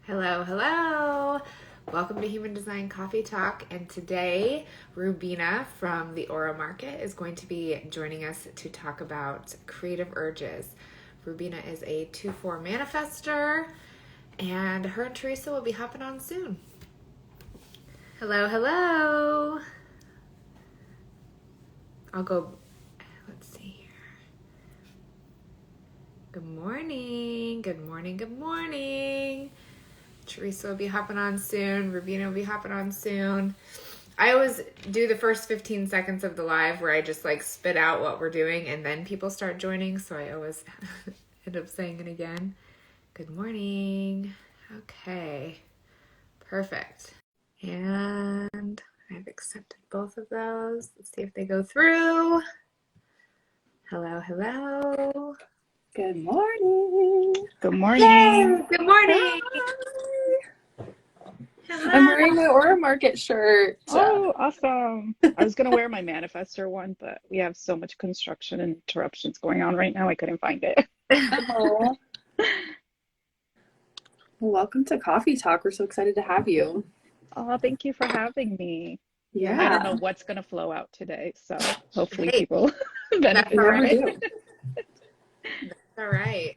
Hello, hello. Welcome to Human Design Coffee Talk. And today, Rubeena from the Aura Market is going to be joining us to talk about creative urges. Rubeena is a 2/4 manifestor, and her and Teresa will be hopping on soon. Hello, hello. I'll go, let's see here. Good morning, good morning, good morning. Teresa will be hopping on soon. Rubeena will be hopping on soon. I always do the first 15 seconds of the live where I just like spit out what we're doing and then people start joining. So I always end up saying it again. Good morning. Okay. Perfect. And I've accepted both of those. Let's see if they go through. Hello, hello. Good morning. Good morning. Yay! Good morning. Hello. I'm wearing my Aura Market shirt. Oh, awesome. I was going to wear my manifestor one, but we have so much construction and interruptions going on right now. I couldn't find it. Oh. Welcome to Coffee Talk. We're so excited to have you. Oh, thank you for having me. Yeah. I don't know what's going to flow out today, so hopefully people benefit from it. That's all right.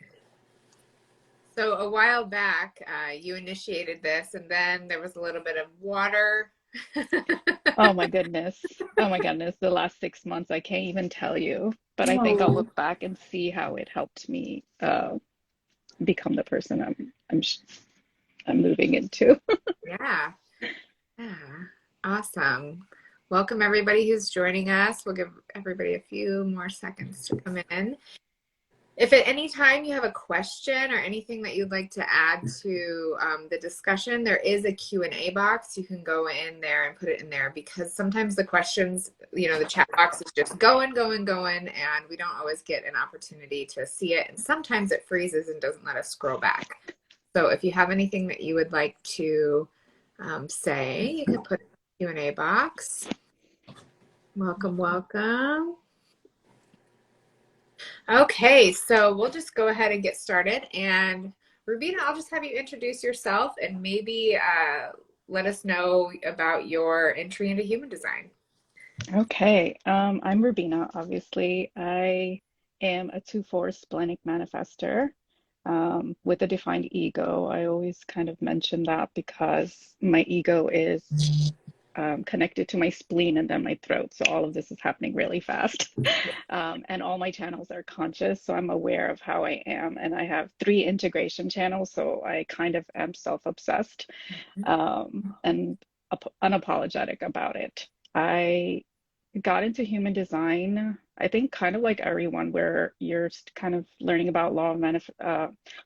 So a while back, you initiated this, and then there was a little bit of water. Oh my goodness. Oh my goodness. The last 6 months, I can't even tell you. But I think I'll look back and see how it helped me become the person I'm moving into. Yeah. Awesome. Welcome everybody who's joining us. We'll give everybody a few more seconds to come in. If at any time you have a question or anything that you'd like to add to the discussion, there is a Q&A box. You can go in there and put it in there because sometimes the questions, the chat box is just going, and we don't always get an opportunity to see it. And sometimes it freezes and doesn't let us scroll back. So if you have anything that you would like to say, you can put it in the Q&A box. Welcome, welcome. Okay, so we'll just go ahead and get started. And Rubeena, I'll just have you introduce yourself and maybe let us know about your entry into human design. Okay, I'm Rubeena, obviously. I am a 2/4 Splenic Manifestor with a defined ego. I always kind of mention that because my ego is connected to my spleen and then my throat. So all of this is happening really fast. And all my channels are conscious. So I'm aware of how I am. And I have 3 integration channels. So I kind of am self-obsessed and unapologetic about it. I got into human design, I think kind of like everyone, where you're kind of learning about law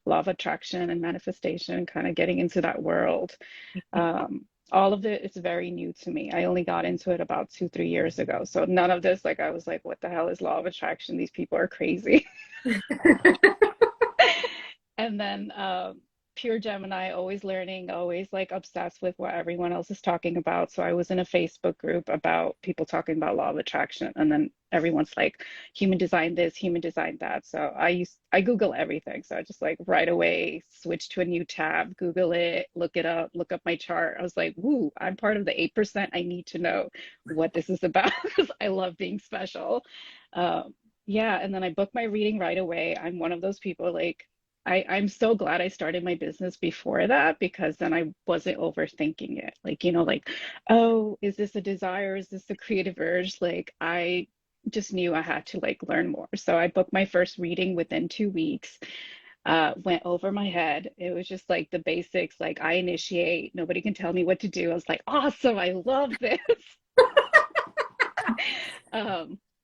of attraction and manifestation, kind of getting into that world. All of it is very new to me. I only got into it about 2-3 years ago. So none of this, I was like, what the hell is law of attraction? These people are crazy. And then pure Gemini, always learning, always obsessed with what everyone else is talking about. So I was in a Facebook group about people talking about law of attraction, and then everyone's like, human design this, human design that. So I Google everything. So I just right away switch to a new tab, Google it, look it up, look up my chart. I was like, woo, I'm part of the 8%. I need to know what this is about because I love being special. Yeah, and then I booked my reading right away. I'm one of those people I'm so glad I started my business before that because then I wasn't overthinking it. Oh, is this a desire? Is this a creative urge? I just knew I had to learn more. So I booked my first reading within 2 weeks, went over my head. It was just the basics, I initiate, nobody can tell me what to do. I was like, awesome, I love this.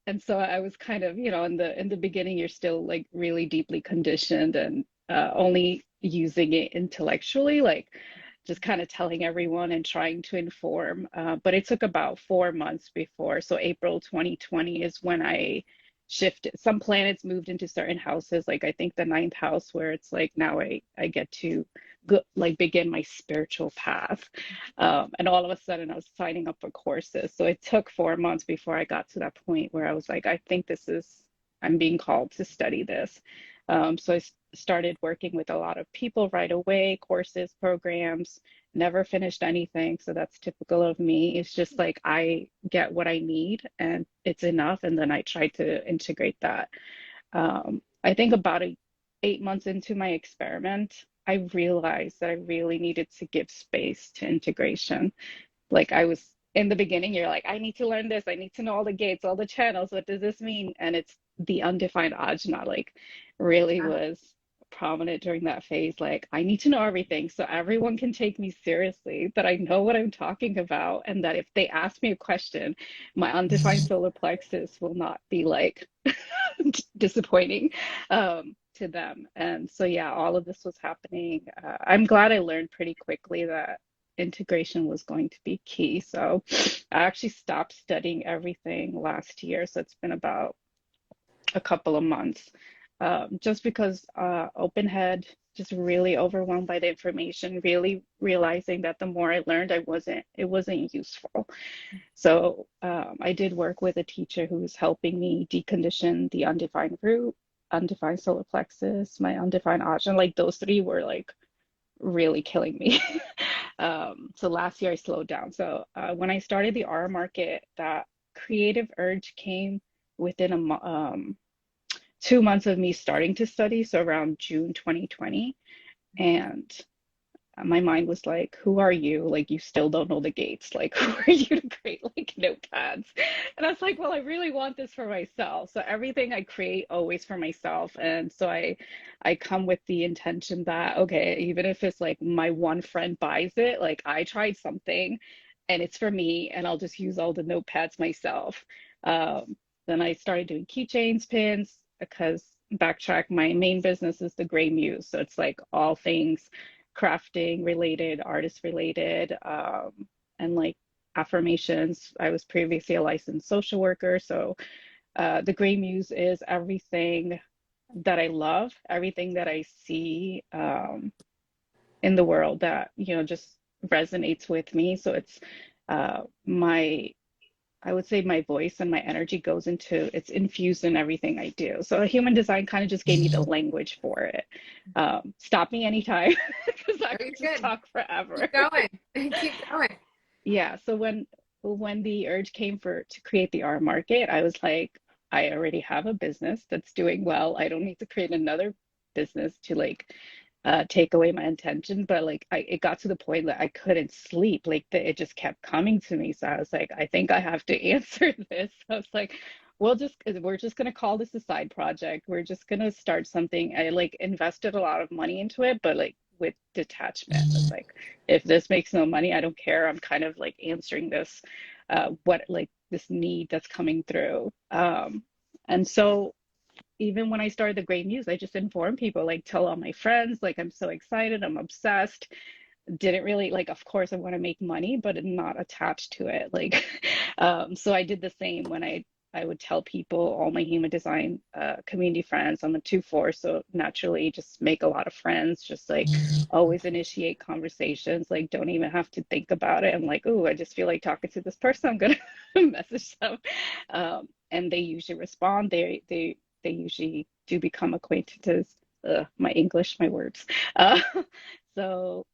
And so I was kind of, in the beginning, you're still really deeply conditioned and only using it intellectually, just kind of telling everyone and trying to inform. But it took about 4 months before. So April 2020 is when I shifted. Some planets moved into certain houses, I think the 9th house, where it's now I get to go, begin my spiritual path. And all of a sudden I was signing up for courses. So it took 4 months before I got to that point where I was I think I'm being called to study this. So I started working with a lot of people right away, courses, programs, never finished anything. So that's typical of me. It's just like I get what I need and it's enough. And then I try to integrate that. I think about 8 months into my experiment, I realized that I really needed to give space to integration. Like I was in the beginning, you're like, I need to learn this. I need to know all the gates, all the channels. What does this mean? And it's the undefined ajna, like really was prominent during that phase. Like, I need to know everything so everyone can take me seriously, that I know what I'm talking about, and that if they ask me a question, my undefined solar plexus will not be like disappointing to them. And so, yeah, all of this was happening. I'm glad I learned pretty quickly that integration was going to be key. So I actually stopped studying everything last year. So it's been about a couple of months, just because open head, just really overwhelmed by the information, really realizing that the more I learned, it wasn't useful. So I did work with a teacher who was helping me decondition the undefined root, undefined solar plexus, my undefined ajna. Like those three were like really killing me. So last year I slowed down. So when I started the R market, that creative urge came within 2 months of me starting to study, so around June 2020. And my mind was like, who are you? Like, you still don't know the gates. Like, who are you to create like notepads? And I was like, well, I really want this for myself. So everything I create always for myself. And so I come with the intention that, okay, even if it's like my one friend buys it, like I tried something and it's for me, and I'll just use all the notepads myself. Then I started doing keychains, pins, because backtrack, my main business is the Gray Muse. So it's like all things crafting related, artist related, and like affirmations. I was previously a licensed social worker. So the Gray Muse is everything that I love, everything that I see in the world that, just resonates with me. So it's my I would say my voice and my energy it's infused in everything I do. So human design kind of just gave me the language for it. Stop me anytime because I Very could just good. talk forever. Keep going. Keep going. Yeah. So when the urge came to create the R market, I was like, I already have a business that's doing well. I don't need to create another business to like take away my attention. But like it got to the point that I couldn't sleep. Like it just kept coming to me. So I was like, I think I have to answer this. I was like, we're just gonna call this a side project. We're just gonna start something. I like invested a lot of money into it, but like with detachment. It's like, if this makes no money, I don't care. I'm kind of like answering this what like this need that's coming through. And so even when I started the Great Muse, I just informed people, like tell all my friends, like I'm so excited, I'm obsessed. Didn't really like, of course, I want to make money, but I'm not attached to it. Like, so I did the same when I would tell people, all my human design community friends. I'm a 2/4, so naturally just make a lot of friends, just like always initiate conversations, like don't even have to think about it. I'm like, oh, I just feel like talking to this person, I'm gonna message them. And they usually respond. They usually do become acquaintances. My English, my words. Uh, so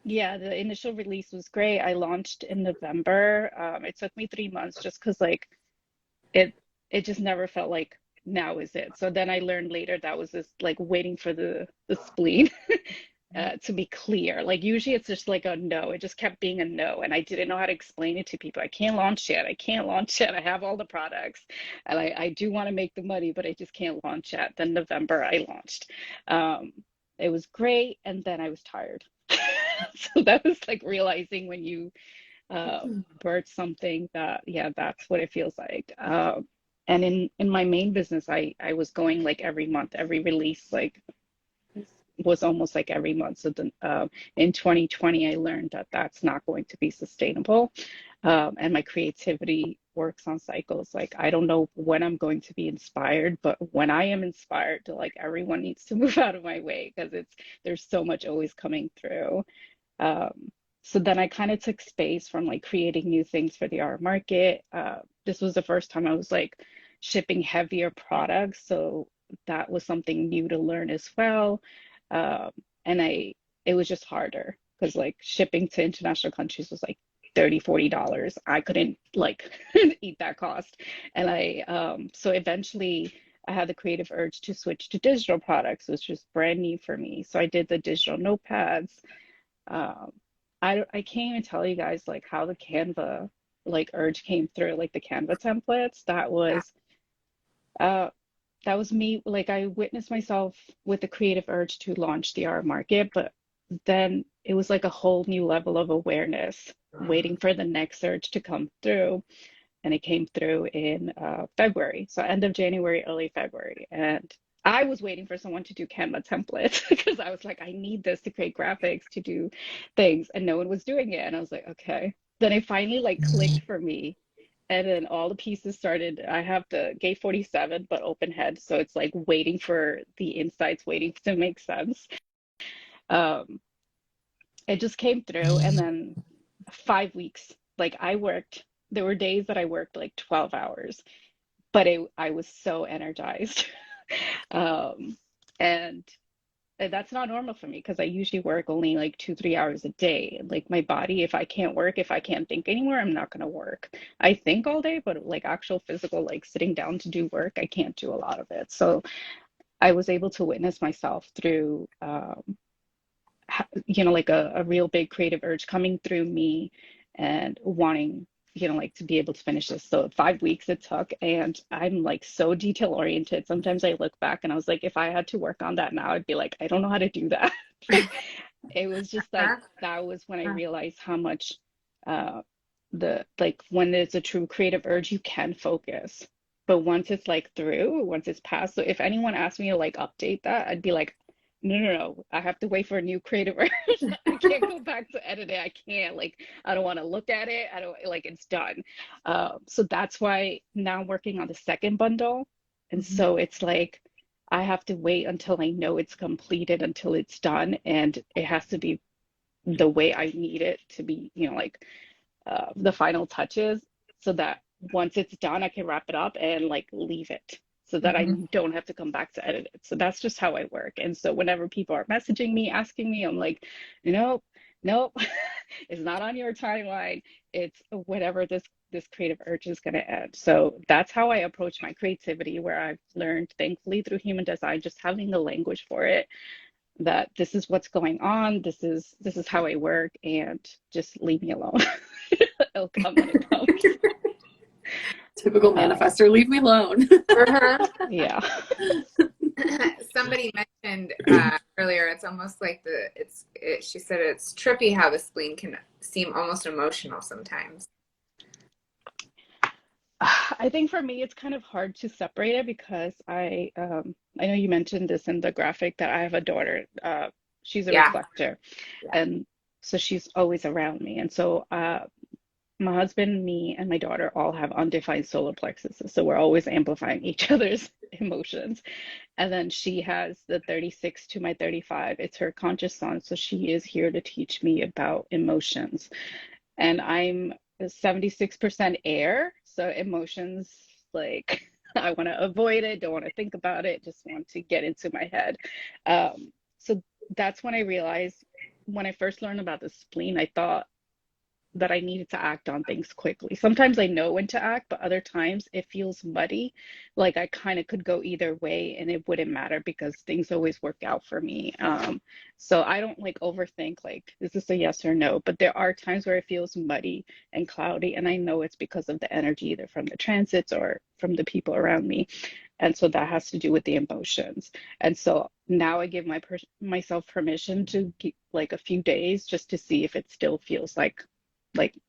yeah, the initial release was great. I launched in November. It took me 3 months just because like it it just never felt like now is it. So then I learned later that was just like waiting for the spleen to be clear. Like usually it's just like a no. It just kept being a no, and I didn't know how to explain it to people. I can't launch yet. I can't launch yet. I have all the products, and I do want to make the money, but I just can't launch yet. Then November I launched. Um, it was great, and then I was tired. So that was like realizing when you birth something that, yeah, that's what it feels like. And in my main business, I was going like every month, every release like was almost like every month. So then in 2020, I learned that that's not going to be sustainable. And my creativity works on cycles. Like I don't know when I'm going to be inspired, but when I am inspired, like everyone needs to move out of my way because there's so much always coming through. Um, so then I kind of took space from like creating new things for the art market. This was the first time I was like shipping heavier products. So that was something new to learn as well. And it was just harder because like shipping to international countries was like $30, $40. I couldn't like eat that cost. And so eventually I had the creative urge to switch to digital products, which was brand new for me. So I did the digital notepads. Um, I can't even tell you guys like how the Canva like urge came through, like the Canva templates. Yeah. Uh, that was me. Like I witnessed myself with the creative urge to launch the art market, but then it was like a whole new level of awareness, waiting for the next urge to come through. And it came through in February. So end of January, early February. And I was waiting for someone to do Canva templates because I was like, I need this to create graphics, to do things, and no one was doing it. And I was like, okay. Then it finally like clicked for me. And then all the pieces started. I have the gate 47, but open head. So it's like waiting for the insights, waiting to make sense. Um, it just came through. And then 5 weeks, like I worked, there were days that I worked like 12 hours, but I was so energized. Um, and, and that's not normal for me because I usually work only like 2, 3 hours a day. Like my body, if I can't work, if I can't think anymore, I'm not going to work. I think all day, but like actual physical, like sitting down to do work, I can't do a lot of it. So I was able to witness myself through, like a real big creative urge coming through me and wanting, like to be able to finish this. So 5 weeks it took, and I'm like so detail oriented. Sometimes I look back and I was like, if I had to work on that now, I'd be like, I don't know how to do that. It was just like that was when I realized how much the like when there's a true creative urge, you can focus. But once it's like through, once it's past, so if anyone asked me to like update that, I'd be like, no, no, no. I have to wait for a new creative urge. I can't go back to edit it. I can't. Like, I don't want to look at it. I don't like it's done. So that's why now I'm working on the second bundle. And so it's like I have to wait until I know it's completed, until it's done. And it has to be the way I need it to be, the final touches, so that once it's done, I can wrap it up and like leave it so that I don't have to come back to edit it. So that's just how I work. And so whenever people are messaging me, asking me, I'm like, nope, nope, it's not on your timeline. It's whenever this creative urge is going to end. So that's how I approach my creativity, where I've learned, thankfully, through human design, just having the language for it, that this is what's going on, this is how I work, and just leave me alone. It'll come when it comes. Typical manifestor, leave me alone. Yeah. Somebody mentioned earlier, it's almost like she said it's trippy how the spleen can seem almost emotional sometimes. I think for me it's kind of hard to separate it because I know you mentioned this in the graphic that I have a daughter. She's a reflector, and so she's always around me. And so my husband, me, and my daughter all have undefined solar plexuses, so we're always amplifying each other's emotions. And then she has the 36 to my 35. It's her conscious sun, so she is here to teach me about emotions. And I'm 76% air, so emotions, like I want to avoid it, don't want to think about it, just want to get into my head. So that's when I realized, when I first learned about the spleen, I thought that I needed to act on things quickly. Sometimes I know when to act, but other times it feels muddy. Like I kind of could go either way and it wouldn't matter because things always work out for me. So I don't like overthink, like, is this a yes or no? But there are times where it feels muddy and cloudy, and I know it's because of the energy, either from the transits or from the people around me. And so that has to do with the emotions. And so now I give myself permission to keep like a few days just to see if it still feels like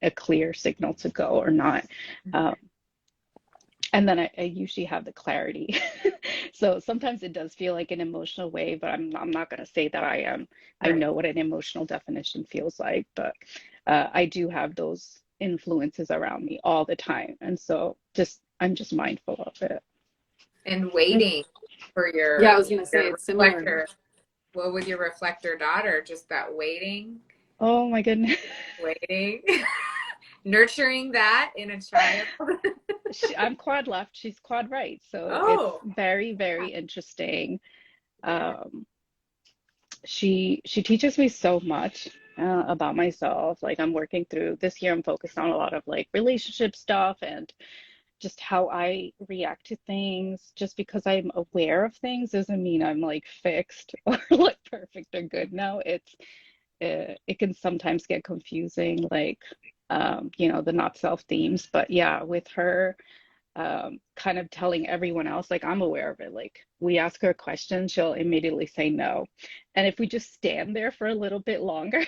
a clear signal to go or not. And then I usually have the clarity. So sometimes it does feel like an emotional wave, but I'm not going to say that I am. I know what an emotional definition feels like, but I do have those influences around me all the time. And so I'm just mindful of it. And waiting for your, I was going to say it's reflector. similar. Well, with your reflector daughter, just that waiting. Oh my goodness. Waiting. Nurturing that in a child. I'm quad left, she's quad right. So it's Oh, very, very interesting. Um, she teaches me so much about myself. Like I'm working through this year, I'm focused on a lot of like relationship stuff and just how I react to things. Just because I'm aware of things doesn't mean I'm like fixed or like perfect or good. No, it can sometimes get confusing, like the not self themes. But yeah, with her kind of telling everyone else, like I'm aware of it. Like we ask her a question, she'll immediately say no. And if we just stand there for a little bit longer,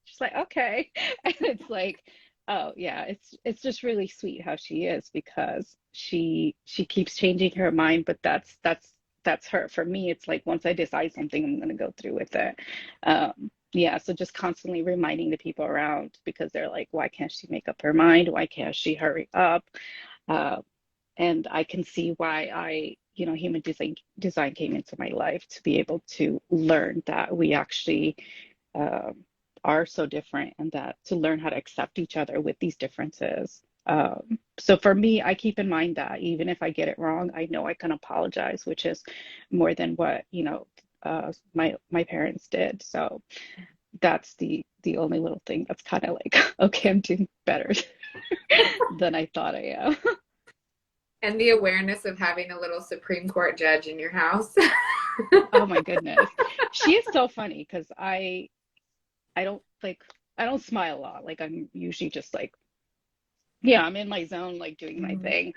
she's like, okay. And it's like, oh yeah, it's just really sweet how she is because she keeps changing her mind, but that's her. For me, it's like once I decide something, I'm gonna go through with it. Yeah, so just constantly reminding the people around because they're like, why can't she make up her mind? Why can't she hurry up? Uh, and I can see why human design came into my life to be able to learn that we actually um, are so different and that to learn how to accept each other with these differences. So for me, I keep in mind that even if I get it wrong, I know I can apologize, which is more than what, my parents did. So that's the only little thing that's kind of like, okay, I'm doing better than I thought I am. and the awareness of having a little Supreme Court judge in your house. Oh my goodness. She is so funny because I don't like I don't smile a lot. Like I'm usually just like, yeah, I'm in my zone, like doing my Mhm. thing.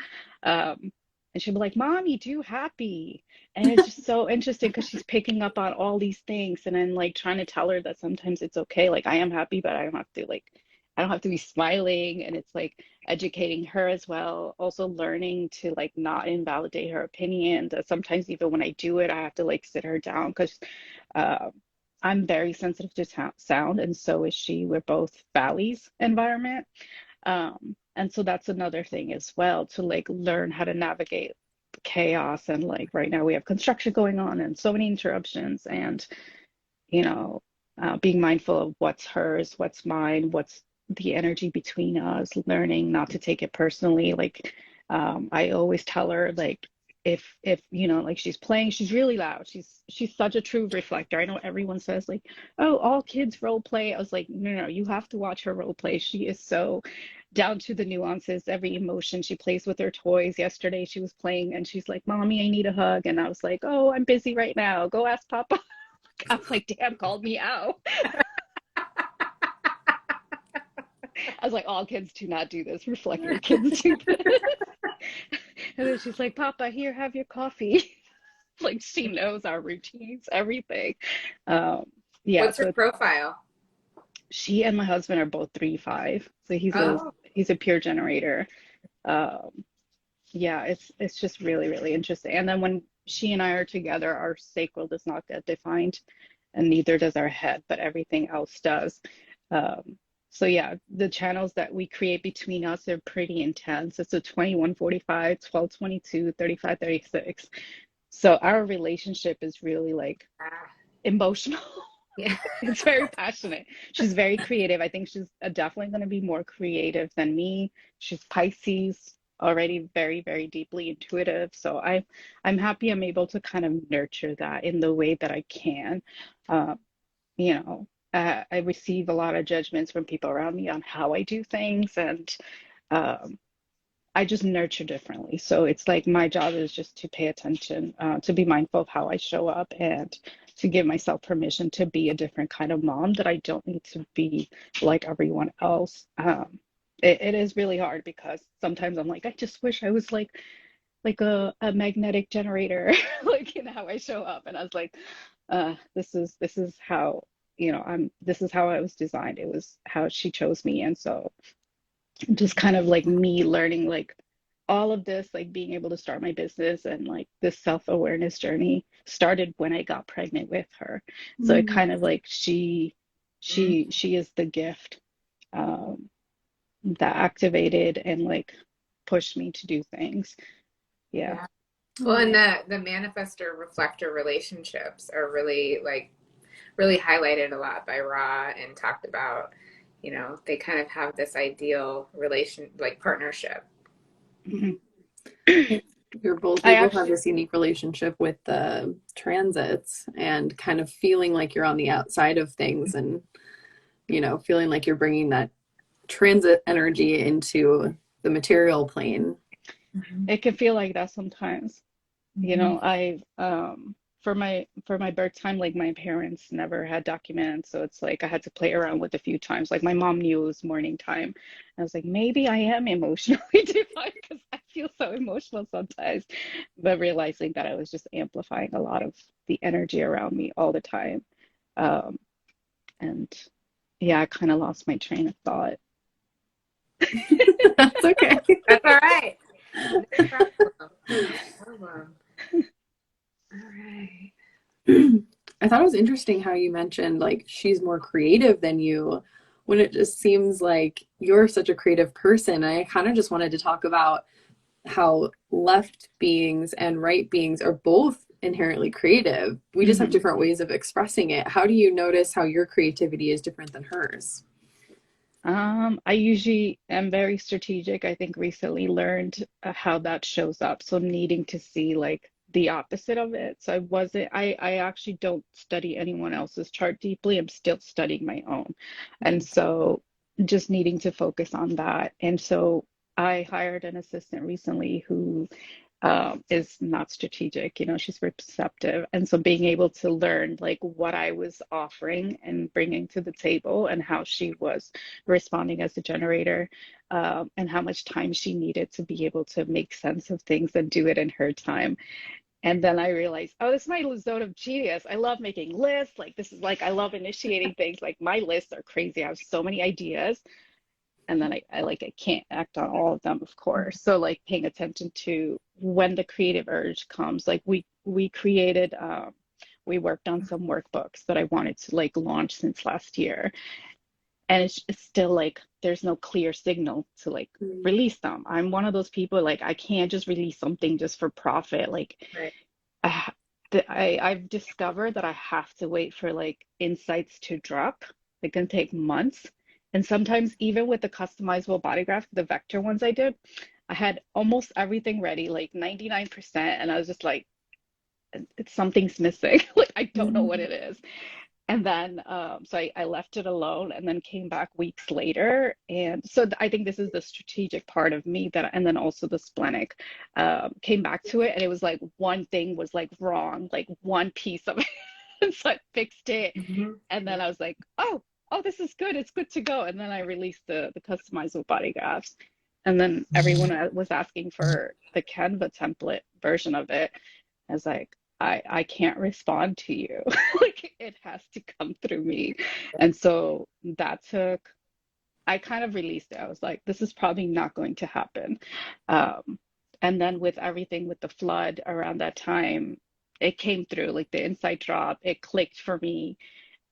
And she'll be like, Mommy, do happy. And it's just so interesting because she's picking up on all these things and I'm like trying to tell her that sometimes it's okay. Like I am happy, but I don't have to be smiling. And it's like educating her as well. Also learning to like not invalidate her opinion. That sometimes even when I do it, I have to like sit her down because uh, I'm very sensitive to sound, and so is she. We're both Valley's environment. And so that's another thing as well to like learn how to navigate chaos. And like right now we have construction going on and so many interruptions and, you know, being mindful of what's hers, what's mine, what's the energy between us, learning not to take it personally. Like, I always tell her like, if like she's playing, she's really loud. She's such a true reflector. I know everyone says like, oh, all kids role play. I was like, no, no, you have to watch her role play. She is so down to the nuances, every emotion. She plays with her toys. Yesterday she was playing and she's like, Mommy, I need a hug. And I was like, oh, I'm busy right now. Go ask Papa. I was like, damn, called me out. I was like, all kids do not do this. Reflector kids do this. And then she's like, Papa, here, have your coffee. Like she knows our routines, everything. Um, yeah, What's her so profile? she and my husband are both 3-5. So Oh, he's a pure generator. Um, yeah, it's just really, really interesting. And then when she and I are together, our sacral does not get defined, and neither does our head, but everything else does. Um, so yeah, the channels that we create between us are pretty intense. It's a 2145, 1222, 3536. So our relationship is really like ah, emotional. yeah. It's very passionate. She's very creative. I think she's definitely going to be more creative than me. She's Pisces, already very, very deeply intuitive. So I'm happy I'm able to kind of nurture that in the way that I can. Uh, I receive a lot of judgments from people around me on how I do things, and um, I just nurture differently. So it's like my job is just to pay attention, to be mindful of how I show up and to give myself permission to be a different kind of mom, that I don't need to be like everyone else. It is really hard because sometimes I'm like, I just wish I was like a magnetic generator, like in how I show up. And I was like, this is how, this is how I was designed. It was how she chose me. And so just kind of like me learning like all of this, like being able to start my business and like this self-awareness journey started when I got pregnant with her. So it Mm. kind of like she is the gift um, that activated and like pushed me to do things. Yeah. Yeah. Well, and Oh, the manifestor reflector relationships are really like really highlighted a lot by Ra and talked about, they kind of have this ideal relation like partnership. Mhm. You're both, I you both have actually, this unique relationship with the transits and kind of feeling like you're on the outside of things and, you know, feeling like you're bringing that transit energy into the material plane. it can feel like that sometimes. You Mm-hmm. know, I for my birth time, like my parents never had documents, so it's like I had to play around with a few times. Like my mom knew it was morning time. I was like, maybe I am emotionally divine because I feel so emotional sometimes. But realizing that I was just amplifying a lot of the energy around me all the time. Um, and yeah, I kind of lost my train of thought. That's okay. That's all right. No problem. No problem. All right. I thought it was interesting how you mentioned like she's more creative than you when it just seems like you're such a creative person. I kind of just wanted to talk about how left beings and right beings are both inherently creative. We just have Mhm. different ways of expressing it. How do you notice how your creativity is different than hers? I usually am very strategic. I think recently learned how that shows up. So needing to see like the opposite of it. So I actually don't study anyone else's chart deeply. I'm still studying my own. And Nice. so just needing to focus on that. And so I hired an assistant recently who is not strategic. You know, she's receptive. And so being able to learn like what I was offering and bringing to the table and how she was responding as a generator, and how much time she needed to be able to make sense of things and do it in her time. And then I realized, oh, this is my zone of genius. I love making lists. Like, this is like, I love initiating things. Like, my lists are crazy. I have so many ideas, and then I can't act on all of them, of course. So like paying attention to when the creative urge comes. Like we created we worked on some workbooks that I wanted to like launch since last year. And it's still like there's no clear signal to like Mm. release them. I'm one of those people like I can't just release something just for profit. Like Right. I, I've discovered that I have to wait for like insights to drop. It can take months. And sometimes even with the customizable body graph, the vector ones I did, I had almost everything ready, like 99%. And I was just like, it's something's missing. Like I don't know what Mhm. it is. And then, so I left it alone and then came back weeks later. And so I think this is the strategic part of me that, and then also the splenic, came back to it. And it was like one thing was like wrong, like one piece of it. And so I fixed it. Mm-hmm. And then I was like, oh, this is good. It's good to go. And then I released the customizable body graphs. And then everyone was asking for the Canva template version of it. I was like, I can't respond to you. Like it has to come through me. And so that took, I kind of released it. I was like, this is probably not going to happen. Um, and then with everything with the flood around that time, it came through like the inside drop, it clicked for me.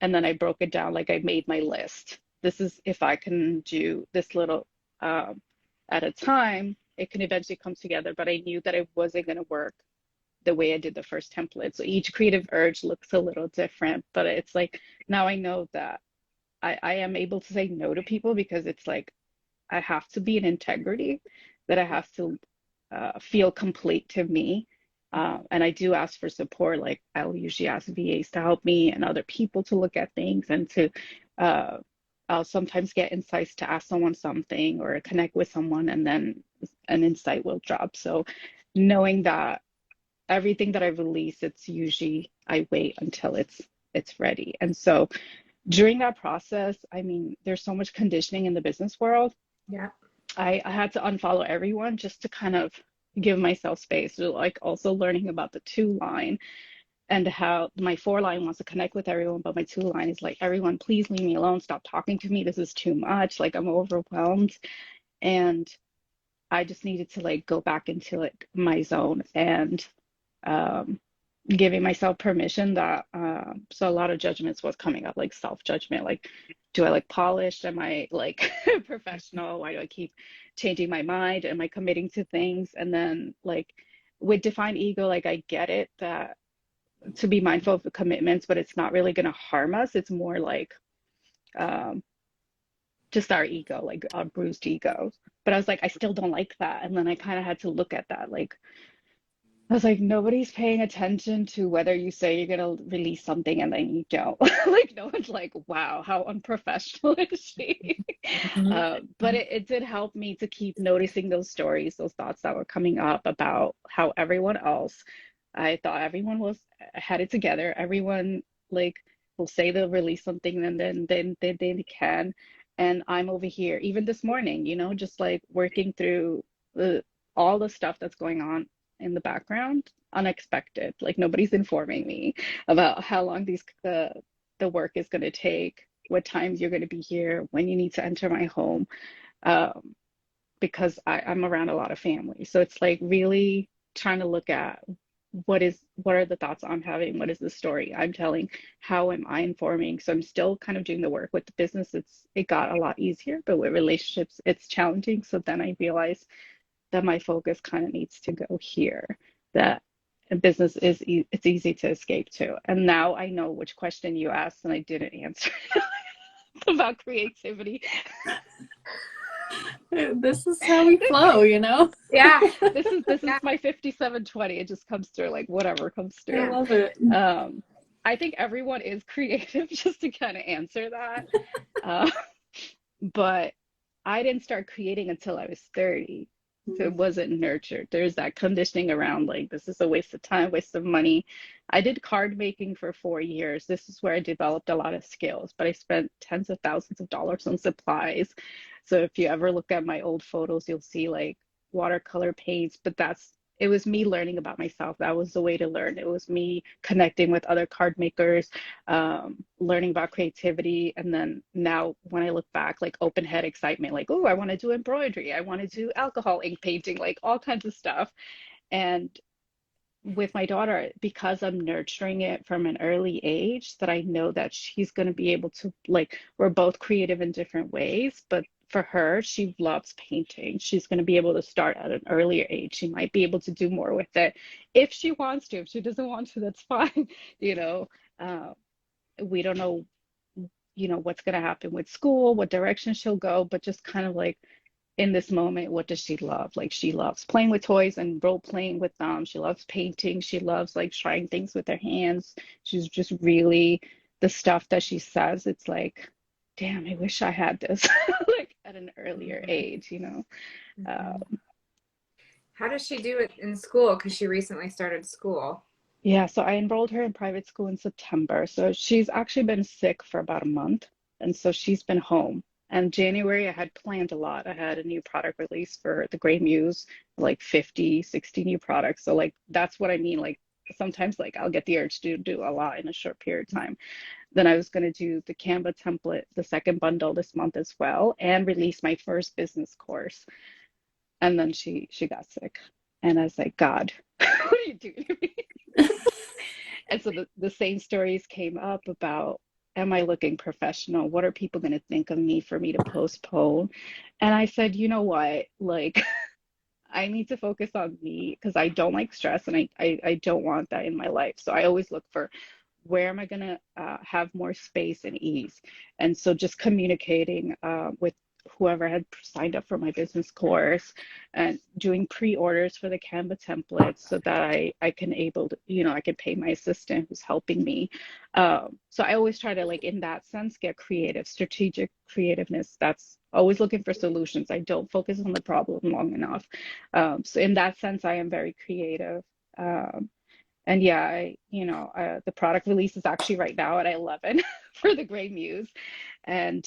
And then I broke it down, like I made my list. This is if I can do this little at a time, it can eventually come together. But I knew that it wasn't going to work the way I did the first template. So each creative urge looks a little different, but it's like now I know that I am able to say no to people because it's like I have to be in integrity, that I have to feel complete to me. And I do ask for support. Like I'll usually ask VAs to help me and other people to look at things and to, uh, I'll sometimes get insights to ask someone something or connect with someone and then an insight will drop. So knowing that everything that I release, it's usually I wait until it's ready. And so during that process, I mean, there's so much conditioning in the business world. Yeah. I had to unfollow everyone just to kind of give myself space. So like also learning about the two line and how my four line wants to connect with everyone, but my two line is like, everyone, please leave me alone. Stop talking to me. This is too much. Like I'm overwhelmed. And I just needed to like go back into like my zone and um, giving myself permission that so a lot of judgments was coming up, like self-judgment, like do I like polished, am I like professional, why do I keep changing my mind, am I committing to things? And then like with defined ego, like I get it that to be mindful of the commitments, but it's not really going to harm us. It's more like um just our ego, like our bruised ego. But I was like, I still don't like that. And then I kind of had to look at that. Like, I was like, nobody's paying attention to whether you say you're gonna release something and then you don't. Like, no one's like, wow, how unprofessional is she? Mhm. But it did help me to keep noticing those stories, those thoughts that were coming up about how everyone else, I thought everyone was had it together. Everyone like will say they'll release something and then they can. And I'm over here, even this morning, just like working through the all the stuff that's going on in the background, unexpected. Like nobody's informing me about how long the work is going to take, what times you're going to be here, when you need to enter my home, um, because I'm around a lot of family. So it's like really trying to look at what are the thoughts I'm having, what is the story I'm telling, how am I informing. So I'm still kind of doing the work with the business. It got a lot easier, but with relationships it's challenging. So then I realized that my focus kind of needs to go here, that business it's easy to escape to. And now I know which question you asked and I didn't answer about creativity. This is how we flow, you know? Yeah. This is Yeah. my 5720. It just comes through like whatever comes I through. Yeah. love it. Um, I think everyone is creative just to kind of answer that. Uh, but I didn't start creating until I was 30. So it wasn't nurtured. There's that conditioning around like this is a waste of time, waste of money. I did card making for 4 years. This is where I developed a lot of skills, but I spent tens of thousands of dollars on supplies. So if you ever look at my old photos, you'll see like watercolor paints, but it was me learning about myself. That was the way to learn. It was me connecting with other card makers, learning about creativity. And then now when I look back, like open head excitement, like, oh, I want to do embroidery. I want to do alcohol ink painting, like all kinds of stuff. And with my daughter, because I'm nurturing it from an early age, that I know that she's going to be able to, like, we're both creative in different ways, but for her, she loves painting. She's going to be able to start at an earlier age. She might be able to do more with it if she wants to. If she doesn't want to, that's fine. You know, uh, we don't know, what's going to happen with school, what direction she'll go, but just kind of like in this moment, what does she love? Like she loves playing with toys and role playing with them. She loves painting. She loves like trying things with her hands. She's just really the stuff that she says, it's like, damn, I wish I had this like at an earlier Mhm. age. Uh, Mhm. How does she do it in school? Because she recently started school. yeah, so I enrolled her in private school in September. So she's actually been sick for about a month. And so she's been home. And January, I had planned a lot. I had a new product release for the Gray Muse, like 50, 60 new products. So like that's what I mean. Like sometimes like I'll get the urge to do a lot in a short period of time. Then I was going to do the Canva template, the second bundle this month as well, and release my first business course. And then she got sick. And I was like, God, what are you doing to me? And so the same stories came up about, am I looking professional? What are people going to think of me for me to postpone? And I said, you know what? Like, I need to focus on me because I don't like stress and I don't want that in my life. So I always look for where am I going to have more space and ease? And so just communicating with whoever had signed up for my business course and doing pre-orders for the Canva templates so that I can able to, I can pay my assistant who's helping me. So I always try to like in that sense get creative, strategic creativeness. That's always looking for solutions. I don't focus on the problem long enough. So in that sense, I am very creative. Um, and yeah, the product release is actually right now at 11 for the Gray Muse. And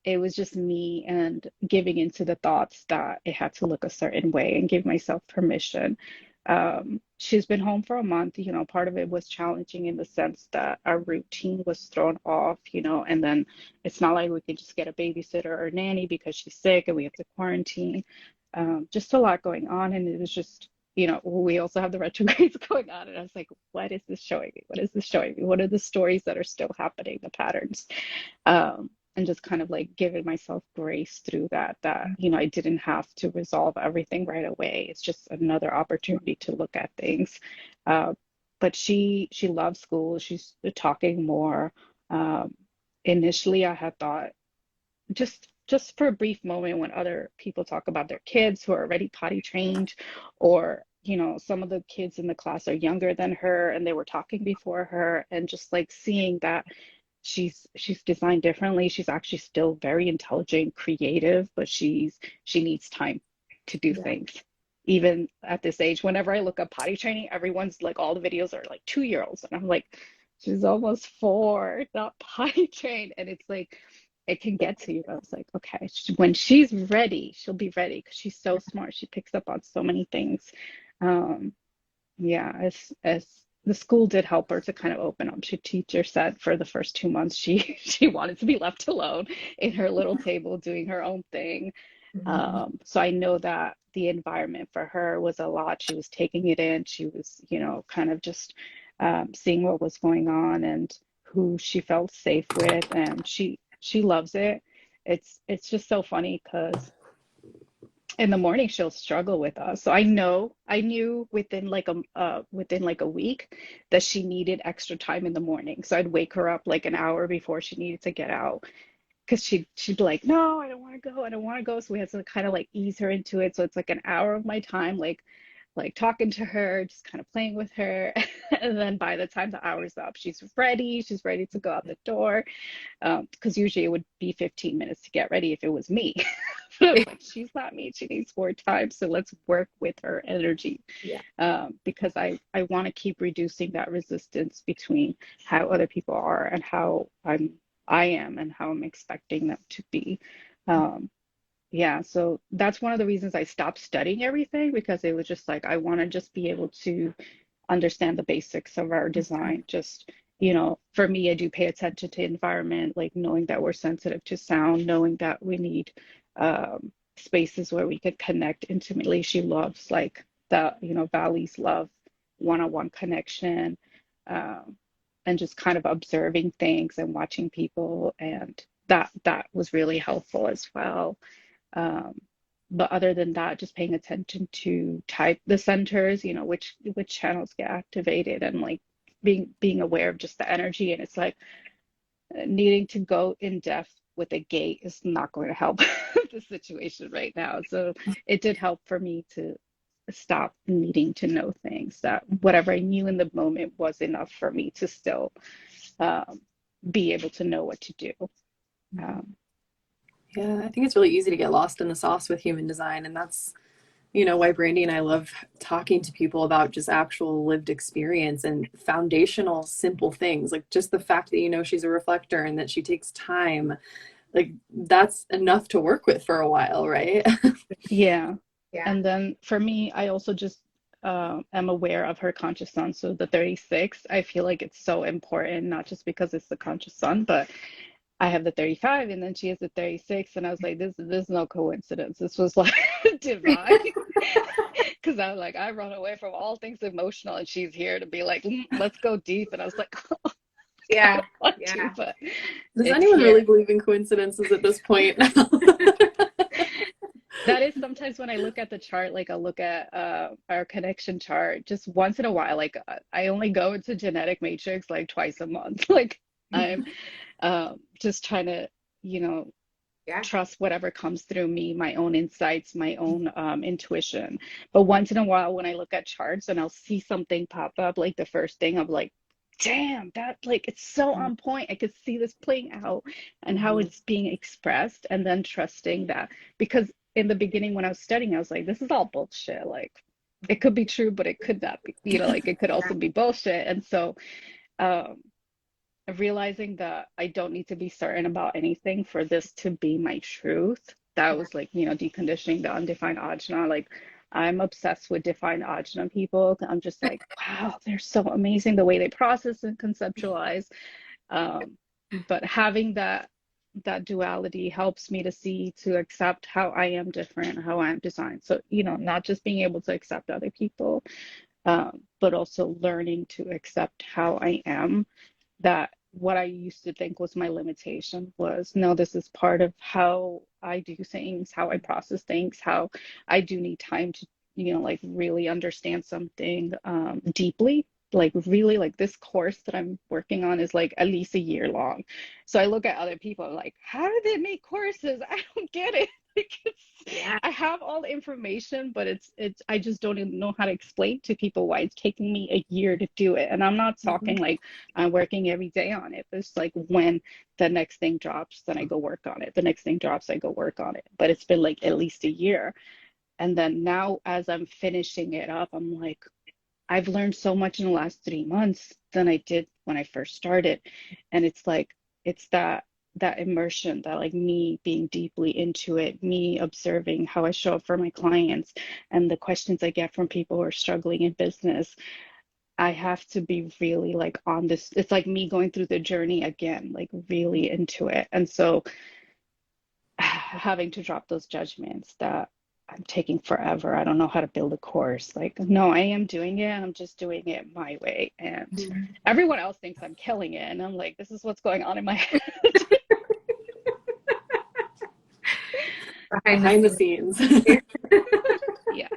it was just me and giving into the thoughts that it had to look a certain way and give myself permission. She's been home for a month. Part of it was challenging in the sense that our routine was thrown off, and then it's not like we can just get a babysitter or nanny because she's sick and we have to quarantine. Just a lot going on. And it was just, we also have the retrogrades going on. And I was like, what is this showing me? What is this showing me? What are the stories that are still happening, the patterns? And just kind of like giving myself grace through that, I didn't have to resolve everything right away. It's just another opportunity to look at things. Uh, but she loves school. She's talking more. Um, Initially, I had thought just for a brief moment when other people talk about their kids who are already potty trained, or some of the kids in the class are younger than her and they were talking before her, and just like seeing that she's designed differently. She's actually still very intelligent, creative, but she needs time to do Yeah. things. Even at this age, whenever I look up potty training, everyone's like, all the videos are like 2 year olds, and I'm like, she's almost 4, not potty trained. And it's like, it can get to you. I was like, okay, when she's ready, she'll be ready, because she's so smart. She picks up on so many things. Um, yeah, as the school did help her to kind of open up. She teacher said for the first 2 months she wanted to be left alone in her little table doing her own thing. Mhm. So I know that the environment for her was a lot. She was taking it in. She was, kind of just seeing what was going on and who she felt safe with, and she loves it. It's just so funny because in the morning she'll struggle with us. So I knew within like a week that she needed extra time in the morning. So I'd wake her up like an hour before she needed to get out, because she'd be like, no, I don't want to go, I don't want to go. So we had to kind of like ease her into it. So it's like an hour of my time, like talking to her, just kind of playing with her. And then by the time the hour's up, she's ready to go out the door. Because usually it would be 15 minutes to get ready if it was me. But I was like, she's not me, she needs more time, so let's work with her energy. Yeah. Because I want to keep reducing that resistance between how other people are and how I am and how I'm expecting them to be. Um, yeah, so that's one of the reasons I stopped studying everything, because it was just like, I want to just be able to understand the basics of our design. Just, for me, I do pay attention to environment, like knowing that we're sensitive to sound, knowing that we need spaces where we could connect intimately. She loves like the, Valley's love one-on-one connection, um, and just kind of observing things and watching people. And that was really helpful as well. Um, but other than that, just paying attention to type the centers, which channels get activated, and like being aware of just the energy. And it's like, needing to go in depth with a gate is not going to help the situation right now. So it did help for me to stop needing to know things. That whatever I knew in the moment was enough for me to still um, be able to know what to do. Um, Yeah, I think it's really easy to get lost in the sauce with human design. And that's, why Brandy and I love talking to people about just actual lived experience and foundational, simple things. Like just the fact that, she's a reflector and that she takes time, like that's enough to work with for a while, right? Yeah. Yeah. And then for me, I also just am aware of her conscious sun. So the 36, I feel like it's so important, not just because it's the conscious sun, but I have the 35 and then she has the 36. And I was like, this is no coincidence. This was like divine. Because I was like, I run away from all things emotional, and she's here to be like, let's go deep. And I was like, I Yeah. don't want to, Yeah. but Does it's anyone really here. believe in coincidences at this point? That is sometimes when I look at the chart, like I'll look at our connection chart just once in a while. Like I only go into genetic matrix like twice a month. Like I'm just trying to, you know, Yeah. trust whatever comes through me, my own insights, my own intuition. But once in a while, when I look at charts and I'll see something pop up, like the first thing, I'm like, damn, that like it's so on point. I could see this playing out and how Mhm. it's being expressed, and then trusting that, because in the beginning when I was studying, I was like, this is all bullshit. Like it could be true, but it could not be, like it could Yeah. also be bullshit. And so um realizing that I don't need to be certain about anything for this to be my truth. That Yeah. was like, deconditioning the undefined ajna. Like, I'm obsessed with defined ajna people. I'm just like, wow, they're so amazing the way they process and conceptualize. Um, but having that duality helps me to see, to accept how I am different, how I am designed. So, not just being able to accept other people, but also learning to accept how I am, that what I used to think was my limitation was, no, this is part of how I do things, how I process things, how I do need time to, like really understand something deeply. like really like this course that I'm working on is like at least a year long. So I look at other people, I'm like, how do they make courses? I don't get it. Like Yeah. I have all the information, but it's I just don't even know how to explain to people why it's taking me a year to do it. And I'm not talking Mhm. like I'm working every day on it. It's like when the next thing drops, then I go work on it. The next thing drops, I go work on it. But it's been like at least a year. And then now as I'm finishing it up, I'm like, I've learned so much in the last 3 months than I did when I first started. And it's like, it's that immersion, that like me being deeply into it, me observing how I show up for my clients and the questions I get from people who are struggling in business. I have to be really like on this. It's like me going through the journey again, like really into it. And so having to drop those judgments that I'm taking forever. I don't know how to build a course. Like, no, I am doing it. I'm just doing it my way. And Mhm. everyone else thinks I'm killing it. And I'm like, this is what's going on in my head. Behind the Behind the scenes. scenes. Yeah.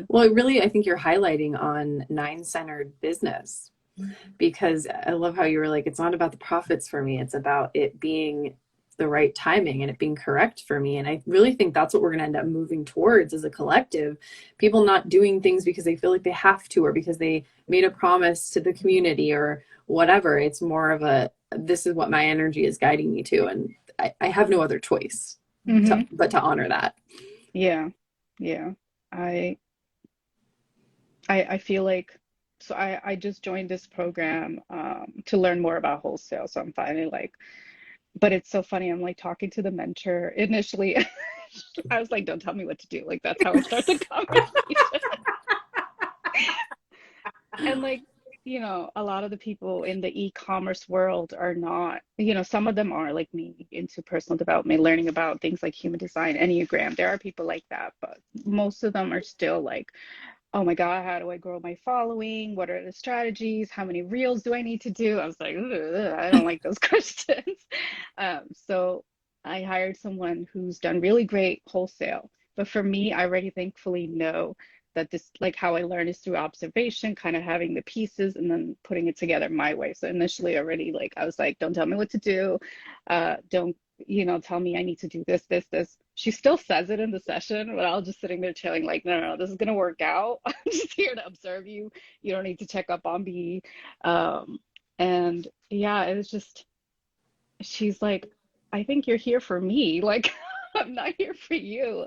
Well, really, I think you're highlighting on nine-centered business, because I love how you were like, it's not about the profits for me. It's about it being the right timing and it being correct for me. And I really think that's what we're going to end up moving towards as a collective. People not doing things because they feel like they have to, or because they made a promise to the community or whatever. It's more of a, this is what my energy is guiding me to. And I have no other choice Hmm. but to honor that. Yeah. Yeah. I I feel like so I just joined this program to learn more about wholesale. So I'm finally like, but it's so funny. I'm like talking to the mentor initially. I was like, don't tell me what to do. Like that's how I start the conversation. And like, a lot of the people in the e-commerce world are not, some of them are like me into personal development, learning about things like human design, Enneagram. There are people like that, but most of them are still like, oh my God, how do I grow my following? What are the strategies? How many reels do I need to do? I was like, "Ugh, I don't like those questions." So I hired someone who's done really great wholesale. But for me, I already thankfully know that this, like how I learn is through observation, kind of having the pieces and then putting it together my way. So initially already like I was like, don't tell me what to do. Don't tell me I need to do this, this, this. She still says it in the session, but I'll just sitting there chilling, like, no, no, no, this is gonna work out. I'm just here to observe you. You don't need to check up on me. Um, and yeah, it was just, she's like, I think you're here for me. Like, I'm not here for you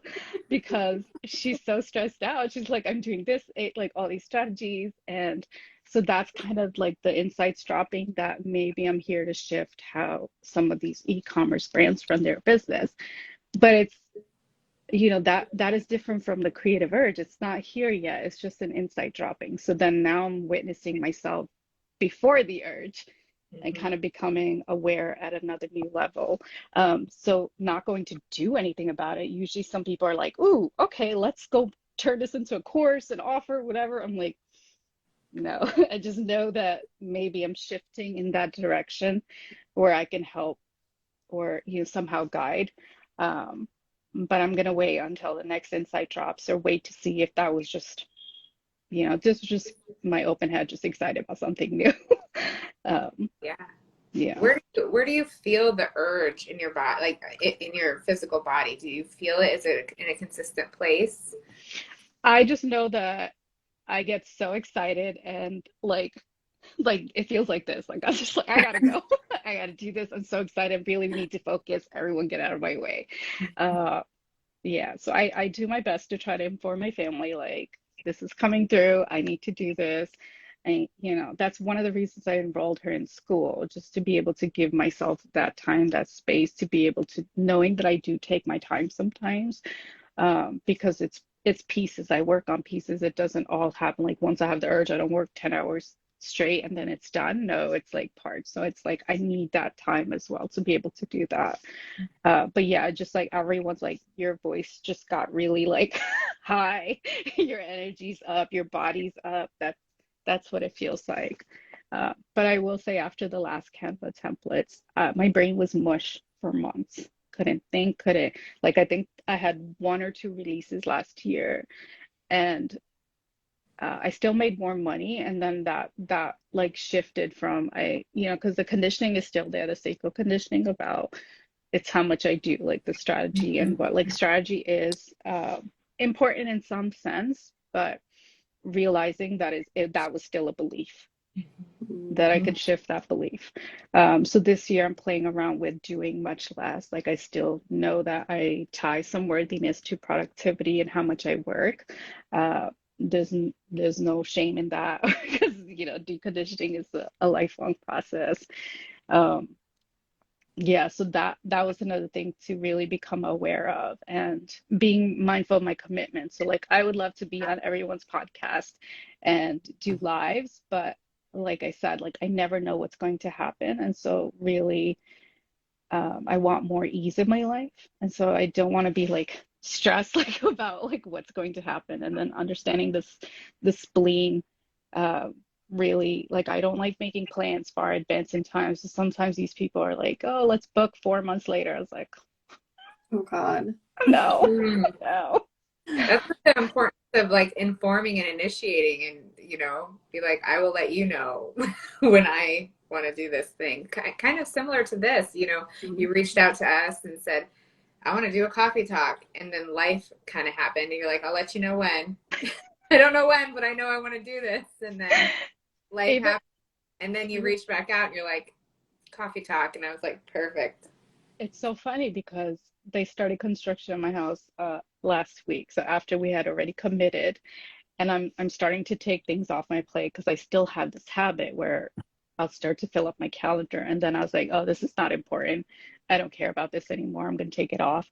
because she's so stressed out. She's like, I'm doing this, like all these strategies. And so that's kind of like the insights dropping that maybe I'm here to shift how some of these e-commerce brands run their business. But it's, that is different from the creative urge. It's not here yet. It's just an insight dropping. So then now I'm witnessing myself before the urge and Mhm. kind of becoming aware at another new level. So not going to do anything about it. Usually some people are like, ooh, okay, let's go turn this into a course and offer whatever. I'm like, no, I just know that maybe I'm shifting in that direction where I can help or somehow guide. Um, but I'm gonna wait until the next insight drops or wait to see if that was just, this was just my open head, just excited about something new. Um, Yeah. yeah. Where do you feel the urge in your body, like in your physical body? Do you feel it? Is it in a consistent place? I just know that I get so excited and like it feels like this. Like I'm just like, I gotta go. I gotta do this. I'm so excited. Really need to focus. Everyone get out of my way. Uh, Yeah, so I do my best to try to inform my family, like, this is coming through. I need to do this. And, that's one of the reasons I enrolled her in school, just to be able to give myself that time, that space to be able to, knowing that I do take my time sometimes, because it's pieces. I work on pieces. It doesn't all happen. Like once I have the urge, I don't work 10 hours straight and then it's done. No, it's like parts. So it's like I need that time as well to be able to do that. But yeah, just like everyone's like, your voice just got really like high, your energy's up, your body's up. That's what it feels like. But I will say after the last Canva templates, my brain was mush for months. Couldn't think, couldn't like I think I had one or two releases last year and I still made more money, and then that like shifted from because the conditioning is still there, the sacral conditioning about it's how much I do, like the strategy and what like strategy is important in some sense, but realizing that was still a belief that I could shift that belief. So this year I'm playing around with doing much less. Like I still know that I tie some worthiness to productivity and how much I work. Uh, there's no shame in that because deconditioning is a lifelong process. Um, yeah, so that was another thing to really become aware of and being mindful of my commitment. So like I would love to be on everyone's podcast and do lives, but like I said, like I never know what's going to happen. And so really I want more ease in my life. And so I don't want to be like stressed like about like what's going to happen. And then understanding the spleen uh, really like I don't like making plans far advanced in time. So sometimes these people are like, oh, let's book 4 months later. I was like, Oh God. no, Mm. no. That's the importance of like informing and initiating and, be like, I will let you know when I want to do this thing. Kind of similar to this, you reached out to us and said, I want to do a coffee talk. And then life kind of happened. And you're like, I'll let you know when. I don't know when, but I know I want to do this. And then life Even happened. And then you reached back out and you're like, coffee talk. And I was like, perfect. it's so funny because they started construction in my house last week. So after we had already committed, and I'm starting to take things off my plate because I still have this habit where I'll start to fill up my calendar and then I was like, oh, this is not important. I don't care about this anymore. I'm going to take it off.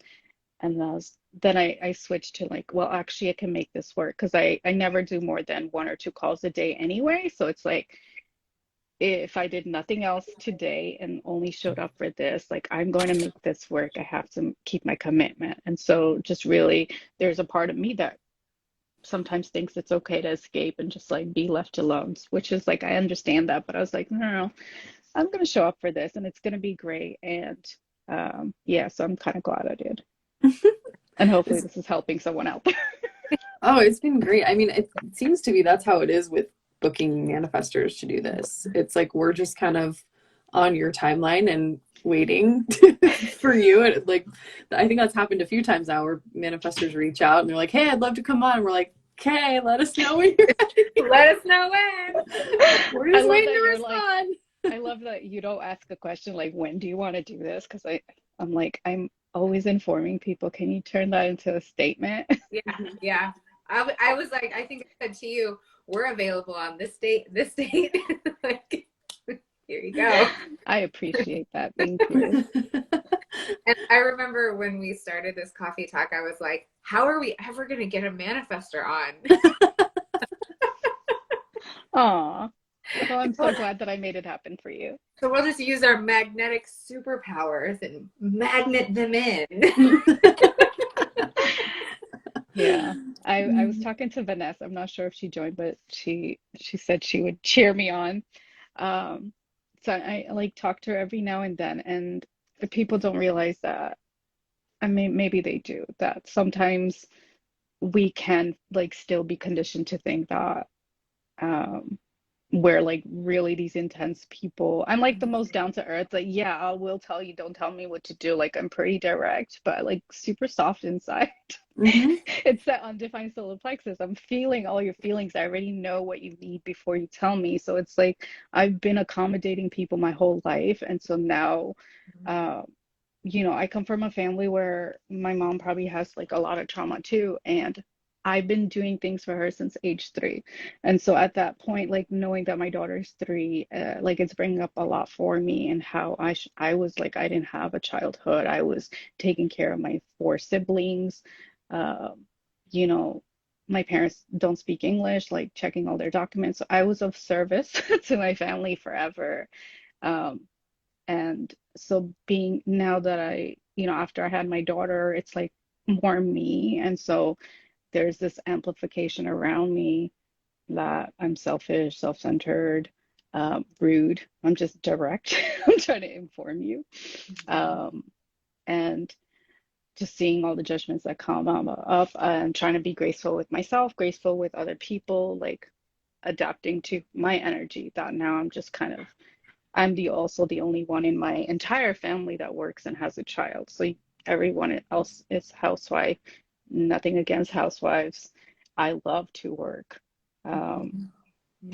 And then I switched to like, well, actually, I can make this work because I never do more than 1 or 2 calls a day anyway. So it's like, if I did nothing else today and only showed up for this, like I'm going to make this work. I have to keep my commitment. And so just really, there's a part of me that sometimes thinks it's okay to escape and just like be left alone, which is like I understand that, but I was like, no, no, no, I'm gonna show up for this and it's gonna be great. And yeah, so I'm kind of glad I did. And hopefully It's, this is helping someone out there. oh, it's been great. I mean, it seems to be that's how it is with booking manifestors to do this. It's like we're just kind of on your timeline and waiting for you. And like, I think that's happened a few times now where manifestors reach out and they're like, hey, I'd love to come on. And we're like, okay, let us know when you're ready. Let us know when. We're I just love waiting that to you're like, respond. I love that you don't ask a question like, when do you want to do this? Because I'm like, I'm always informing people. Can you turn that into a statement? Yeah, yeah. I was like, I think I said to you, we're available on this date, this date. Like, here you go. I appreciate that. Thank you. And I remember when we started this coffee talk, I was like, how are we ever going to get a manifester on? Aw. Well, I'm so glad that I made it happen for you. So we'll just use our magnetic superpowers and magnet them in. Yeah. I was talking to Vanessa. I'm not sure if she joined, but she said she would cheer me on. Um, so I like talk to her every now and then, and the people don't realize that. I mean, maybe they do, that sometimes we can like still be conditioned to think that um where like really these intense people, I'm like the most down to earth, like yeah, I will tell you, don't tell me what to do, like I'm pretty direct but like super soft inside. Mm-hmm. It's that undefined solar plexus. I'm feeling all your feelings. I already know what you need before you tell me. So it's like I've been accommodating people my whole life. And so now, uh, I come from a family where my mom probably has like a lot of trauma too. And I've been doing things for her since age 3. And so at that point, like knowing that my daughter's 3, like it's bringing up a lot for me and how I was like, I didn't have a childhood. I was taking care of my 4 siblings. Um, you know, my parents don't speak English, like checking all their documents. So I was of service to my family forever. Um, and so being now that after I had my daughter, it's like more me. And so there's this amplification around me that I'm selfish, self-centered, rude. I'm just direct. I'm trying to inform you. Um, and just seeing all the judgments that come up, and trying to be graceful with myself, graceful with other people, like adapting to my energy, that now I'm just kind of, I'm the also the only one in my entire family that works and has a child. So everyone else is housewife. Nothing against housewives. I love to work. Um,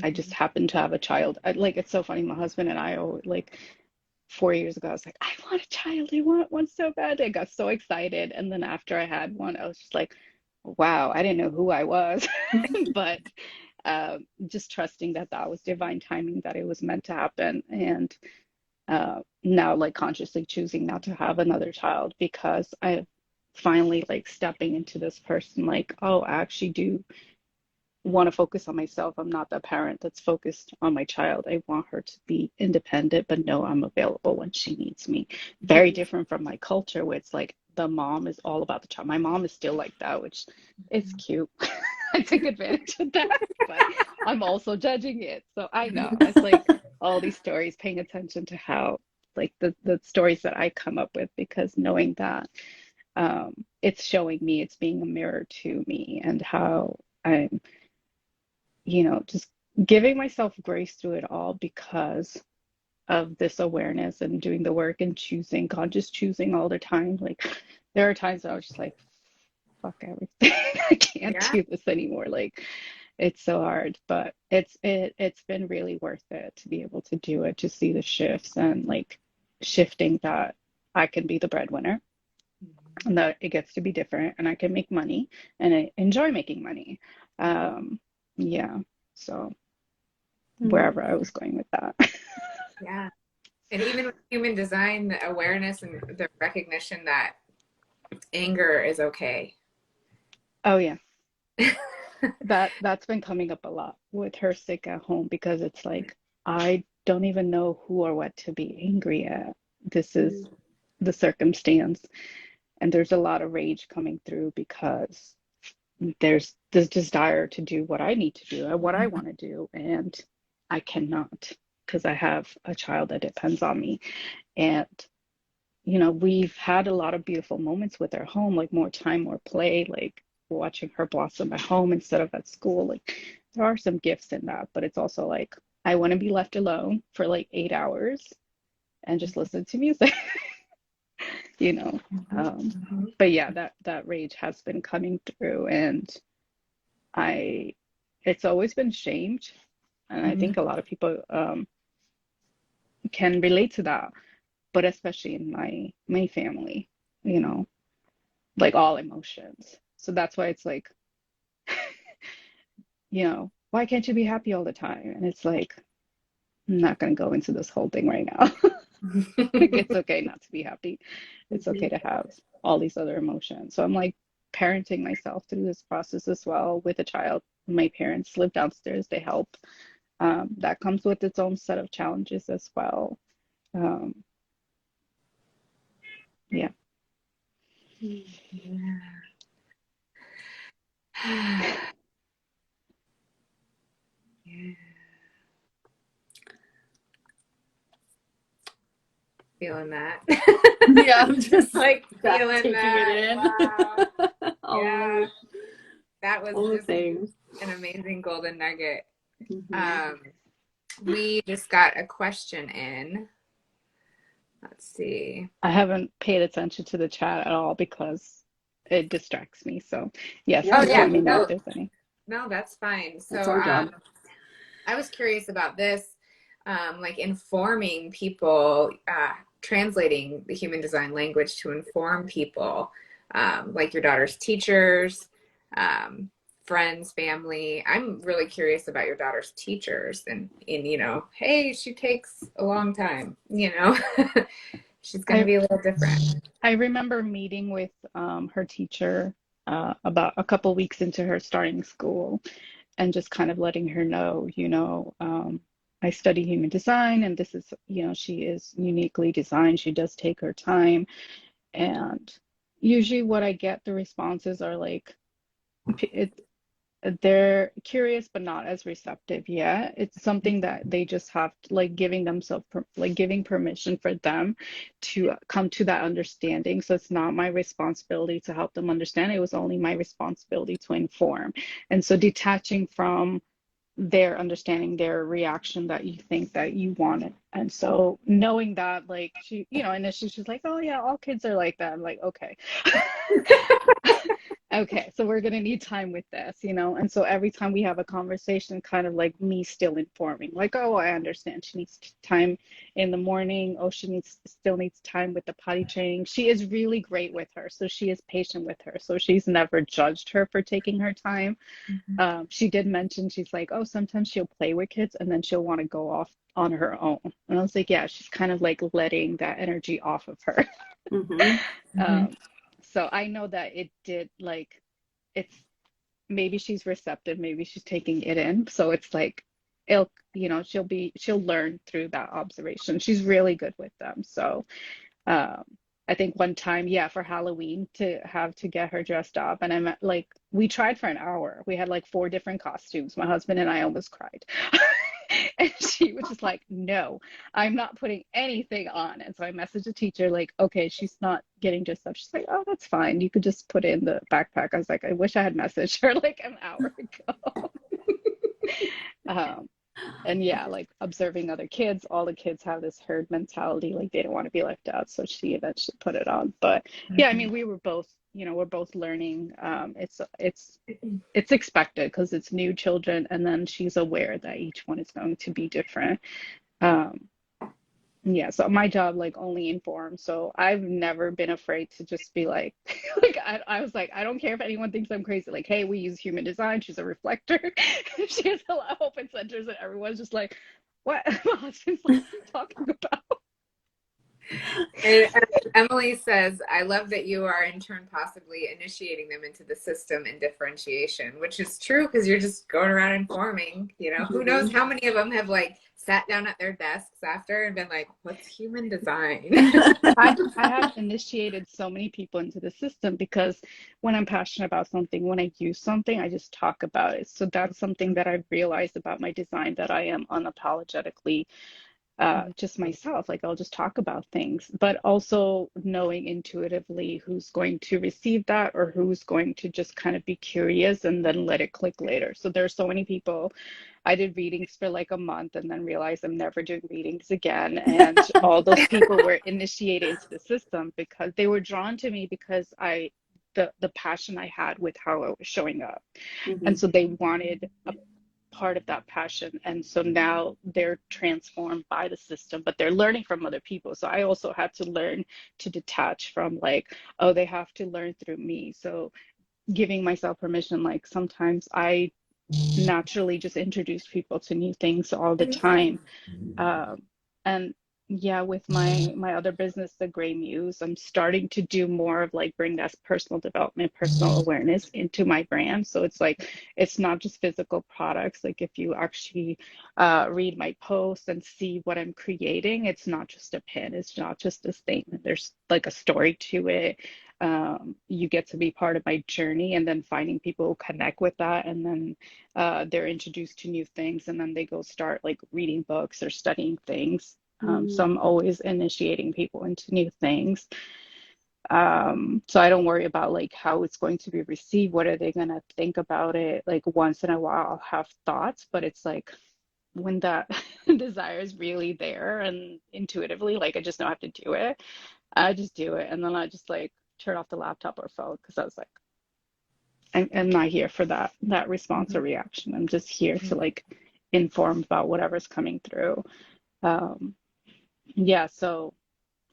I just happen to have a child. Like, it's so funny. My husband and I, like 4 years ago, I was like, I want a child. I want one so bad. I got so excited. And then after I had one, I was just like, wow, I didn't know who I was. But just trusting that that was divine timing, that it was meant to happen. And now, like, consciously choosing not to have another child, because I finally, like, stepping into this person, like, oh, I actually do want to focus on myself. I'm not the parent that's focused on my child. I want her to be independent, but know I'm available when she needs me. Very different from my culture, where it's like the mom is all about the child. My mom is still like that, which is cute. I take advantage of that, but I'm also judging it. So I know it's like all these stories, paying attention to how, like, the stories that I come up with, because knowing that it's showing me, it's being a mirror to me, and how I'm, just giving myself grace through it all, because of this awareness and doing the work and choosing, conscious choosing all the time. Like, there are times that I was just like, fuck everything. I can't Yeah. do this anymore. Like, it's so hard, but it's been really worth it to be able to do it, to see the shifts, and like shifting that I can be the breadwinner, and that it gets to be different, and I can make money, and I enjoy making money. Yeah. So wherever I was going with that. Yeah. And even with human design, the awareness and the recognition that anger is okay. Oh yeah. That's been coming up a lot with her sick at home, because it's like, I don't even know who or what to be angry at. This is the circumstance, and there's a lot of rage coming through, because there's this desire to do what I need to do and what I want to do, and I cannot, because I have a child that depends on me. And we've had a lot of beautiful moments with our home, like more time, more play, like watching her blossom at home instead of at school. Like, there are some gifts in that, but it's also like, I want to be left alone for like 8 hours and just listen to music, you know. But yeah, that rage has been coming through, and I, it's always been shamed, and I think a lot of people can relate to that, but especially in my family, you know, like all emotions. So that's why it's like, why can't you be happy all the time? And it's like, I'm not going to go into this whole thing right now. Like, it's okay not to be happy. It's okay to have all these other emotions. So I'm like parenting myself through this process as well with a child. My parents live downstairs, they help. That comes with its own set of challenges as well. Um, yeah. Yeah. Yeah. Feeling that. Yeah, I'm just like feeling taking that. it in. Wow. all, Yeah. That was all the just things. an amazing golden nugget. Mm-hmm. We just got a question in. Let's see. I haven't paid attention to the chat at all because it distracts me. So yes, Yeah, Oh please yeah, let no, me know if no, there's any. no, that's fine. that's So our job. I was curious about this, like informing people, translating the human design language to inform people, like your daughter's teachers, um, friends, family. I'm really curious about your daughter's teachers, and hey, she takes a long time, she's going to I be a little different. I remember meeting with her teacher about a couple weeks into her starting school, and just kind of letting her know, I study human design, and this is, she is uniquely designed. She does take her time. And usually what I get, the responses are like, they're curious but not as receptive yet. It's something that they just have to, like giving themselves like giving permission for them to come to that understanding. So it's not my responsibility to help them understand. It was only my responsibility to inform. And so detaching from their understanding their reaction that you think that you wanted. And so knowing that, like, she, you know, and then she's just like, oh yeah, all kids are like that. I'm like, okay. Okay, so we're gonna need time with this, you know? And so every time we have a conversation, kind of like me still informing, like, oh, I understand she needs time in the morning. Oh, she needs still needs time with the potty training. She is really great with her, so she is patient with her. So she's never judged her for taking her time. She did mention she's like, oh, sometimes she'll play with kids and then she'll want to go off on her own. And I was like, yeah, she's kind of like letting that energy off of her. Um, so I know that it did like it's maybe she's receptive, maybe she's taking it in. So it's like it'll, you know, she'll learn through that observation. She's really good with them. So um, I think one time, yeah, for Halloween to have to get her dressed up, and I'm like, we tried for an hour. We had like 4 different costumes. My husband and I almost cried. And she was just like, no, I'm not putting anything on. And so I messaged the teacher, like, okay, she's not getting dressed up. She's like, oh, that's fine. You could just put it in the backpack. I was like, I wish I had messaged her like an hour ago. Um, and yeah, like observing other kids, all the kids have this herd mentality, like they don't want to be left out. So she eventually put it on. But yeah, I mean, we were both, you know, we're both learning. It's expected because it's new children, and then she's aware that each one is going to be different. Um, yeah, so my job like only informs. So I've never been afraid to just be like, like I was like, I don't care if anyone thinks I'm crazy. Like, hey, we use human design. She's a reflector. She has a lot of open centers, and everyone's just like, what? My husband's like, what are you talking about? And Emily says, I love that you are in turn possibly initiating them into the system and differentiation, which is true because you're just going around informing, you know, who knows how many of them have like sat down at their desks after and been like, what's human design? I have initiated so many people into the system because when I'm passionate about something, when I use something, I just talk about it. So that's something that I've realized about my design that I am unapologetically just myself. Like I'll just talk about things, but also knowing intuitively who's going to receive that or who's going to just kind of be curious and then let it click later. So there's so many people. I did readings for like a month and then realized I'm never doing readings again. And all those people were initiated into the system because they were drawn to me because the passion I had with how I was showing up. And so they wanted a part of that passion. And so now they're transformed by the system, but they're learning from other people. So I also had to learn to detach from like, oh, they have to learn through me. So giving myself permission, like sometimes I naturally just introduce people to new things all the time. And yeah, with my other business, the Gray Muse, I'm starting to do more of like bring that personal development, personal awareness into my brand. So it's like it's not just physical products. Like if you actually read my posts and see what I'm creating, it's not just a pin, it's not just a statement. There's like a story to it. You get to be part of my journey, and then finding people who connect with that, and then they're introduced to new things, and then they go start like reading books or studying things. So I'm always initiating people into new things. So I don't worry about like how it's going to be received. What are they going to think about it? Like once in a while, I'll have thoughts, but it's like when that desire is really there and intuitively, like I just know I have to do it. I just do it. And then I just like turn off the laptop or phone because I was like, I'm not here for that response or reaction. I'm just here to like inform about whatever's coming through. Um, yeah, so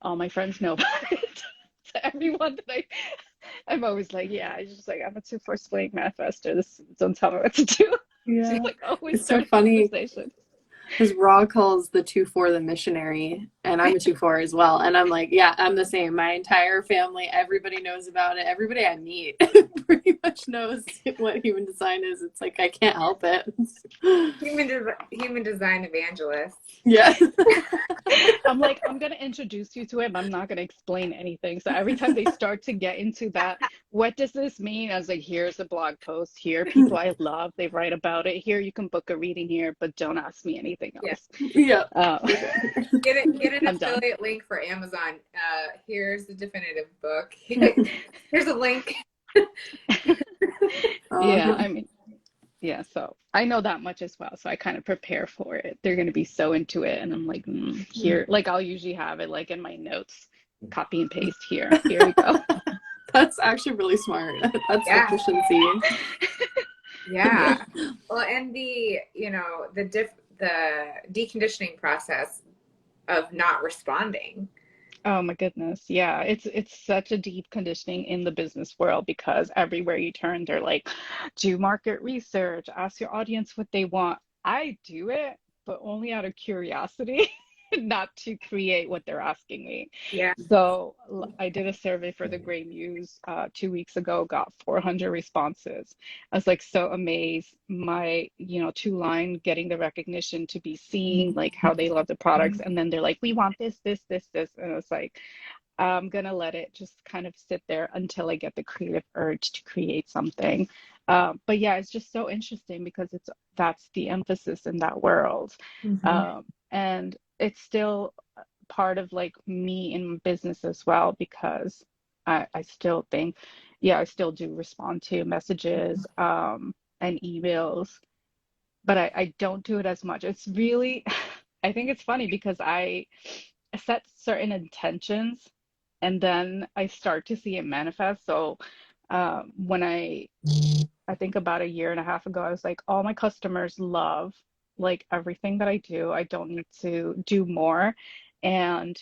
all my friends know about it. To everyone that I'm always like, yeah, I just like I'm a 2/4 Splenic Manifestor. This don't tell me what to do. Yeah, She's like always it's so starting funny. conversation. Because Raw calls the 2-4 the missionary, and I'm a 2-4 as well. And I'm like, yeah, I'm the same. My entire family, everybody knows about it. Everybody I meet pretty much knows what human design is. It's like I can't help it. Human design evangelist. Yeah. I'm like, I'm gonna introduce you to it, but I'm not gonna explain anything. So every time they start to get into that, what does this mean? I was like, here's a blog post. Here, people I love, they write about it. Here, you can book a reading here, but don't ask me anything else. Yeah. Get an I'm done. affiliate link for Amazon. Here's the definitive book. Here's a link. Yeah, I mean, yeah, so I know that much as well. So I kind of prepare for it. They're going to be so into it. And I'm like, here, like I'll usually have it like in my notes, copy and paste here. Here we go. That's actually really smart. That's efficiency. Yeah. Well, and the deconditioning process of not responding. Oh my goodness. Yeah, it's such a deep conditioning in the business world because everywhere you turn, they're like, do market research, ask your audience what they want. I do it, but only out of curiosity, not to create what they're asking me. Yeah. So I did a survey for the Gray Muse 2 weeks ago, got 400 responses. I was like so amazed. My, 2 line getting the recognition to be seen, like how they love the products. And then they're like, we want this, this, this, this. And I was like, I'm gonna let it just kind of sit there until I get the creative urge to create something. But yeah, it's just so interesting because that's the emphasis in that world. And it's still part of like me in business as well because I still think, yeah, I still do respond to messages and emails, but I don't do it as much. It's really, I think it's funny because I set certain intentions and then I start to see it manifest. So when I think about a year and a half ago, I was like, all my customers love like everything that I do. I don't need to do more. And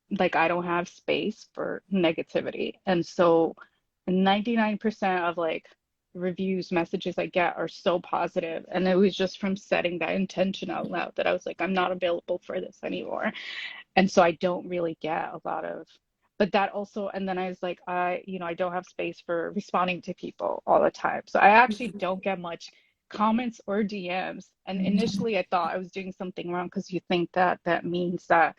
like I don't have space for negativity. And so 99% of like reviews, messages I get are so positive. And it was just from setting that intention out loud that I was like, I'm not available for this anymore. And so I don't really get a lot of, but that also, and then I was like, I don't have space for responding to people all the time. So I actually don't get much comments or DMs. And initially I thought I was doing something wrong because you think that that means that,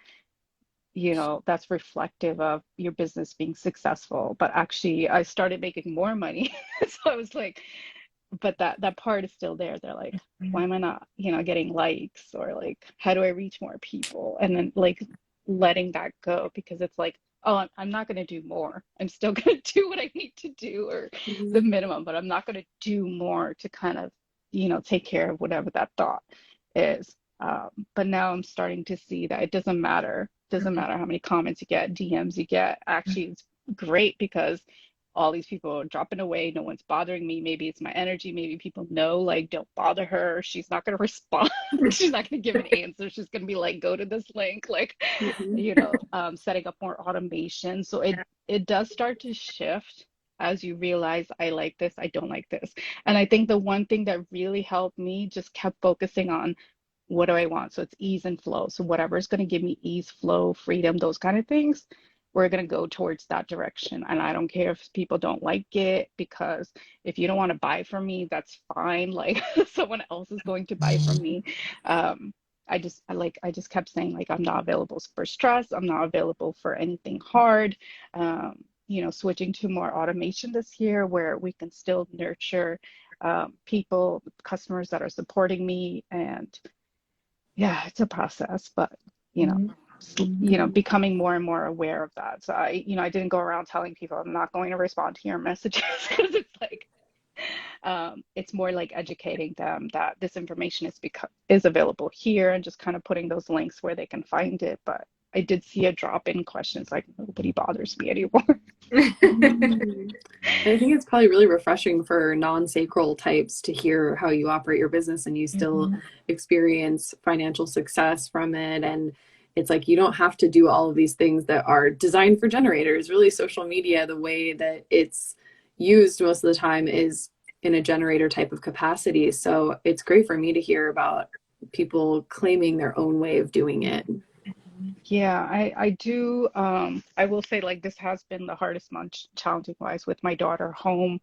that's reflective of your business being successful. But actually I started making more money. So I was like, but that part is still there. They're like, why am I not, getting likes or like, how do I reach more people? And then like letting that go because it's like, oh, I'm not going to do more. I'm still going to do what I need to do or the minimum, but I'm not going to do more to kind of, take care of whatever that thought is. But now I'm starting to see that it doesn't matter. It doesn't matter how many comments you get, DMs you get. Actually, it's great because all these people are dropping away. No one's bothering me. Maybe it's my energy. Maybe people know, like, don't bother her. She's not going to respond. She's not going to give an answer. She's going to be like, go to this link, like, setting up more automation. So it does start to shift as you realize, I like this, I don't like this. And I think the one thing that really helped me just kept focusing on what do I want? So it's ease and flow. So whatever is going to give me ease, flow, freedom, those kind of things, we're going to go towards that direction. And I don't care if people don't like it because if you don't want to buy from me, that's fine. Like someone else is going to buy from me. I just kept saying like I'm not available for stress. I'm not available for anything hard. Switching to more automation this year where we can still nurture people, customers that are supporting me. And yeah, it's a process, but becoming more and more aware of that. So I didn't go around telling people I'm not going to respond to your messages because it's like, it's more like educating them that this information is available here and just kind of putting those links where they can find it. But I did see a drop in questions like nobody bothers me anymore. I think it's probably really refreshing for non-sacral types to hear how you operate your business and you still experience financial success from it. And it's like you don't have to do all of these things that are designed for generators. Really, social media, the way that it's used most of the time is in a generator type of capacity. So it's great for me to hear about people claiming their own way of doing it. Yeah, I do. I will say like this has been the hardest month challenging wise with my daughter home,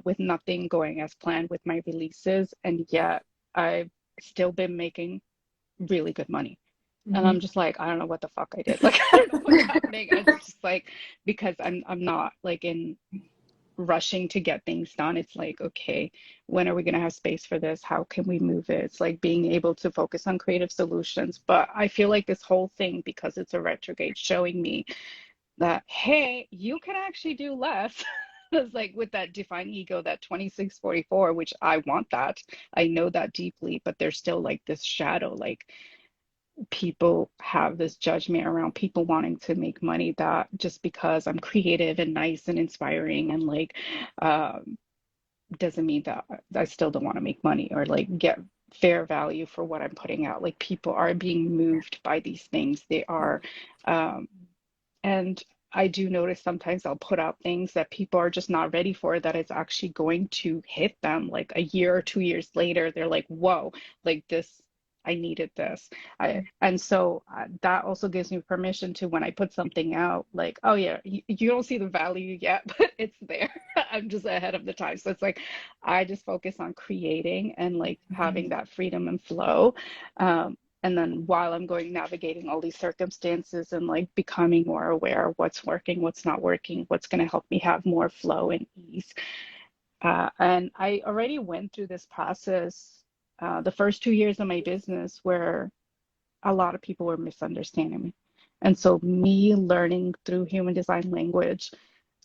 with nothing going as planned with my releases, and yet I've still been making really good money. And Mhm. I'm just like, I don't know what the fuck I did. Like, I don't know what's happening. It's just like because I'm not like in rushing to get things done. It's like, okay, when are we going to have space for this? How can we move it? It's like being able to focus on creative solutions. But I feel like this whole thing, because it's a retrograde, showing me that, hey, you can actually do less. It's like with that defined ego, that 2644, which I want that. I know that deeply, but there's still like this shadow, like people have this judgment around people wanting to make money that just because I'm creative and nice and inspiring and like um, doesn't mean that I still don't want to make money or like get fair value for what I'm putting out. Like people are being moved by these things. They are, um, and I do notice sometimes I'll put out things that people are just not ready for, that it's actually going to hit them like a year or 2 years later. They're like, whoa, like this, I needed this. And so that also gives me permission to, when I put something out, like, oh yeah, you don't see the value yet, but it's there. I'm just ahead of the time. So it's like, I just focus on creating and like having that freedom and flow. And then while I'm going navigating all these circumstances and like becoming more aware of what's working, what's not working, what's going to help me have more flow and ease. And I already went through this process the first 2 years of my business where a lot of people were misunderstanding me. And so me learning through human design language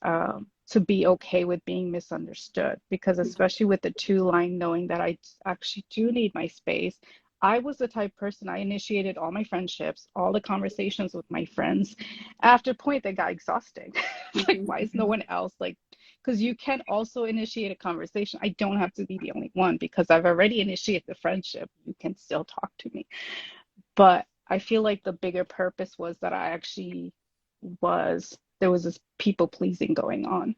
to be okay with being misunderstood, because especially with the two line, knowing that I actually do need my space. I was the type person, I initiated all my friendships, all the conversations with my friends. After a point, they got exhausting. It's like, why is no one else like? Because you can also initiate a conversation. I don't have to be the only one because I've already initiated the friendship. You can still talk to me. But I feel like the bigger purpose was that I actually there was this people pleasing going on,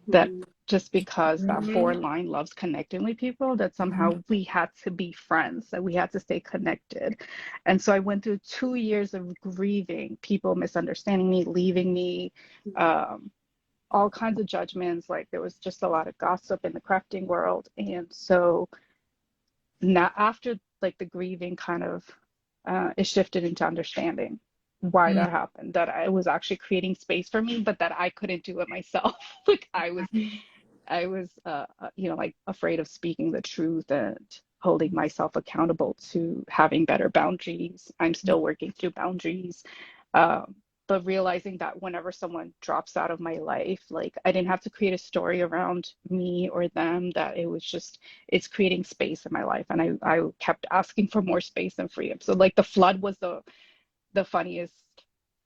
that just because that four Mhm. line loves connecting with people, that somehow we had to be friends, that we had to stay connected. And so I went through 2 years of grieving, people misunderstanding me, leaving me, um, all kinds of judgments. Like there was just a lot of gossip in the crafting world. And so now after like the grieving kind of it shifted into understanding why that happened, that I was actually creating space for me, but that I couldn't do it myself. Like I was like afraid of speaking the truth and holding myself accountable to having better boundaries. I'm still working through boundaries. Um, but realizing that whenever someone drops out of my life, like I didn't have to create a story around me or them, that it was just, it's creating space in my life. And I kept asking for more space and freedom. So like the flood was the funniest,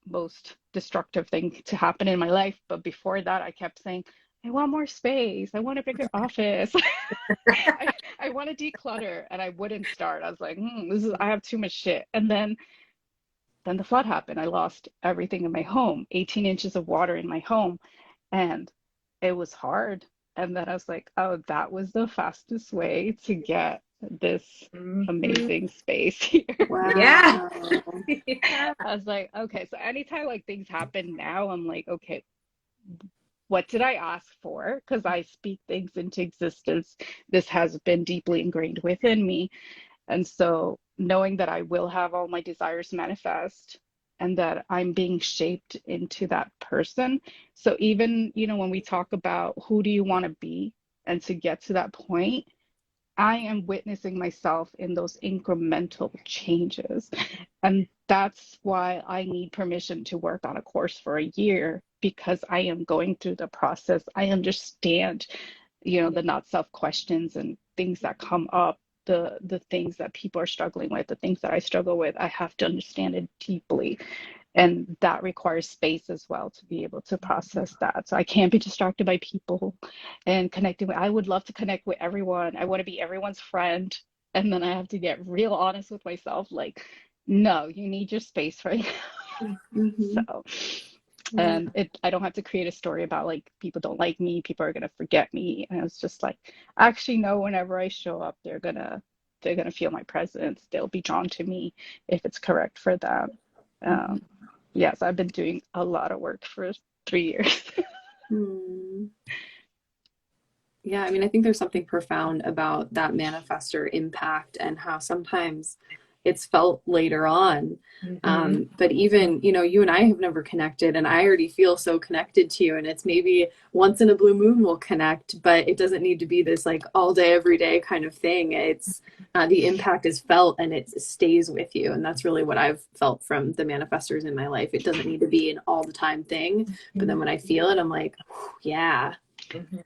most destructive thing to happen in my life. But before that, I kept saying, I want more space. I want a bigger office. I want to declutter. And I wouldn't start. I was like, I have too much shit. And then the flood happened. I lost everything in my home, 18 inches of water in my home. And it was hard. And then I was like, oh, that was the fastest way to get this Mhm. amazing space here. Yeah. Wow. Yeah. I was like, okay, so anytime like things happen now, I'm like, okay, what did I ask for? Because I speak things into existence. This has been deeply ingrained within me. And so knowing that I will have all my desires manifest and that I'm being shaped into that person. So even, when we talk about who do you want to be and to get to that point, I am witnessing myself in those incremental changes. And that's why I need permission to work on a course for a year, because I am going through the process. I understand, the not self questions and things that come up, the things that people are struggling with, the things that I struggle with. I have to understand it deeply. And that requires space as well to be able to process that. So I can't be distracted by people and connecting with, I would love to connect with everyone. I want to be everyone's friend. And then I have to get real honest with myself, like, no, you need your space right now. Mm-hmm. So, and I don't have to create a story about like people don't like me, people are gonna forget me. And it's just like, I actually know whenever I show up, they're going to feel my presence. They'll be drawn to me if it's correct for them. Yes, I've been doing a lot of work for 3 years. Hmm. Yeah, I mean, I think there's something profound about that manifestor impact and how sometimes it's felt later on. But even, you know, you and I have never connected, and I already feel so connected to you. And it's maybe once in a blue moon we'll connect, but it doesn't need to be this like all day, every day kind of thing. It's the impact is felt and it stays with you. And that's really what I've felt from the manifestors in my life. It doesn't need to be an all the time thing. But then when I feel it, I'm like, yeah.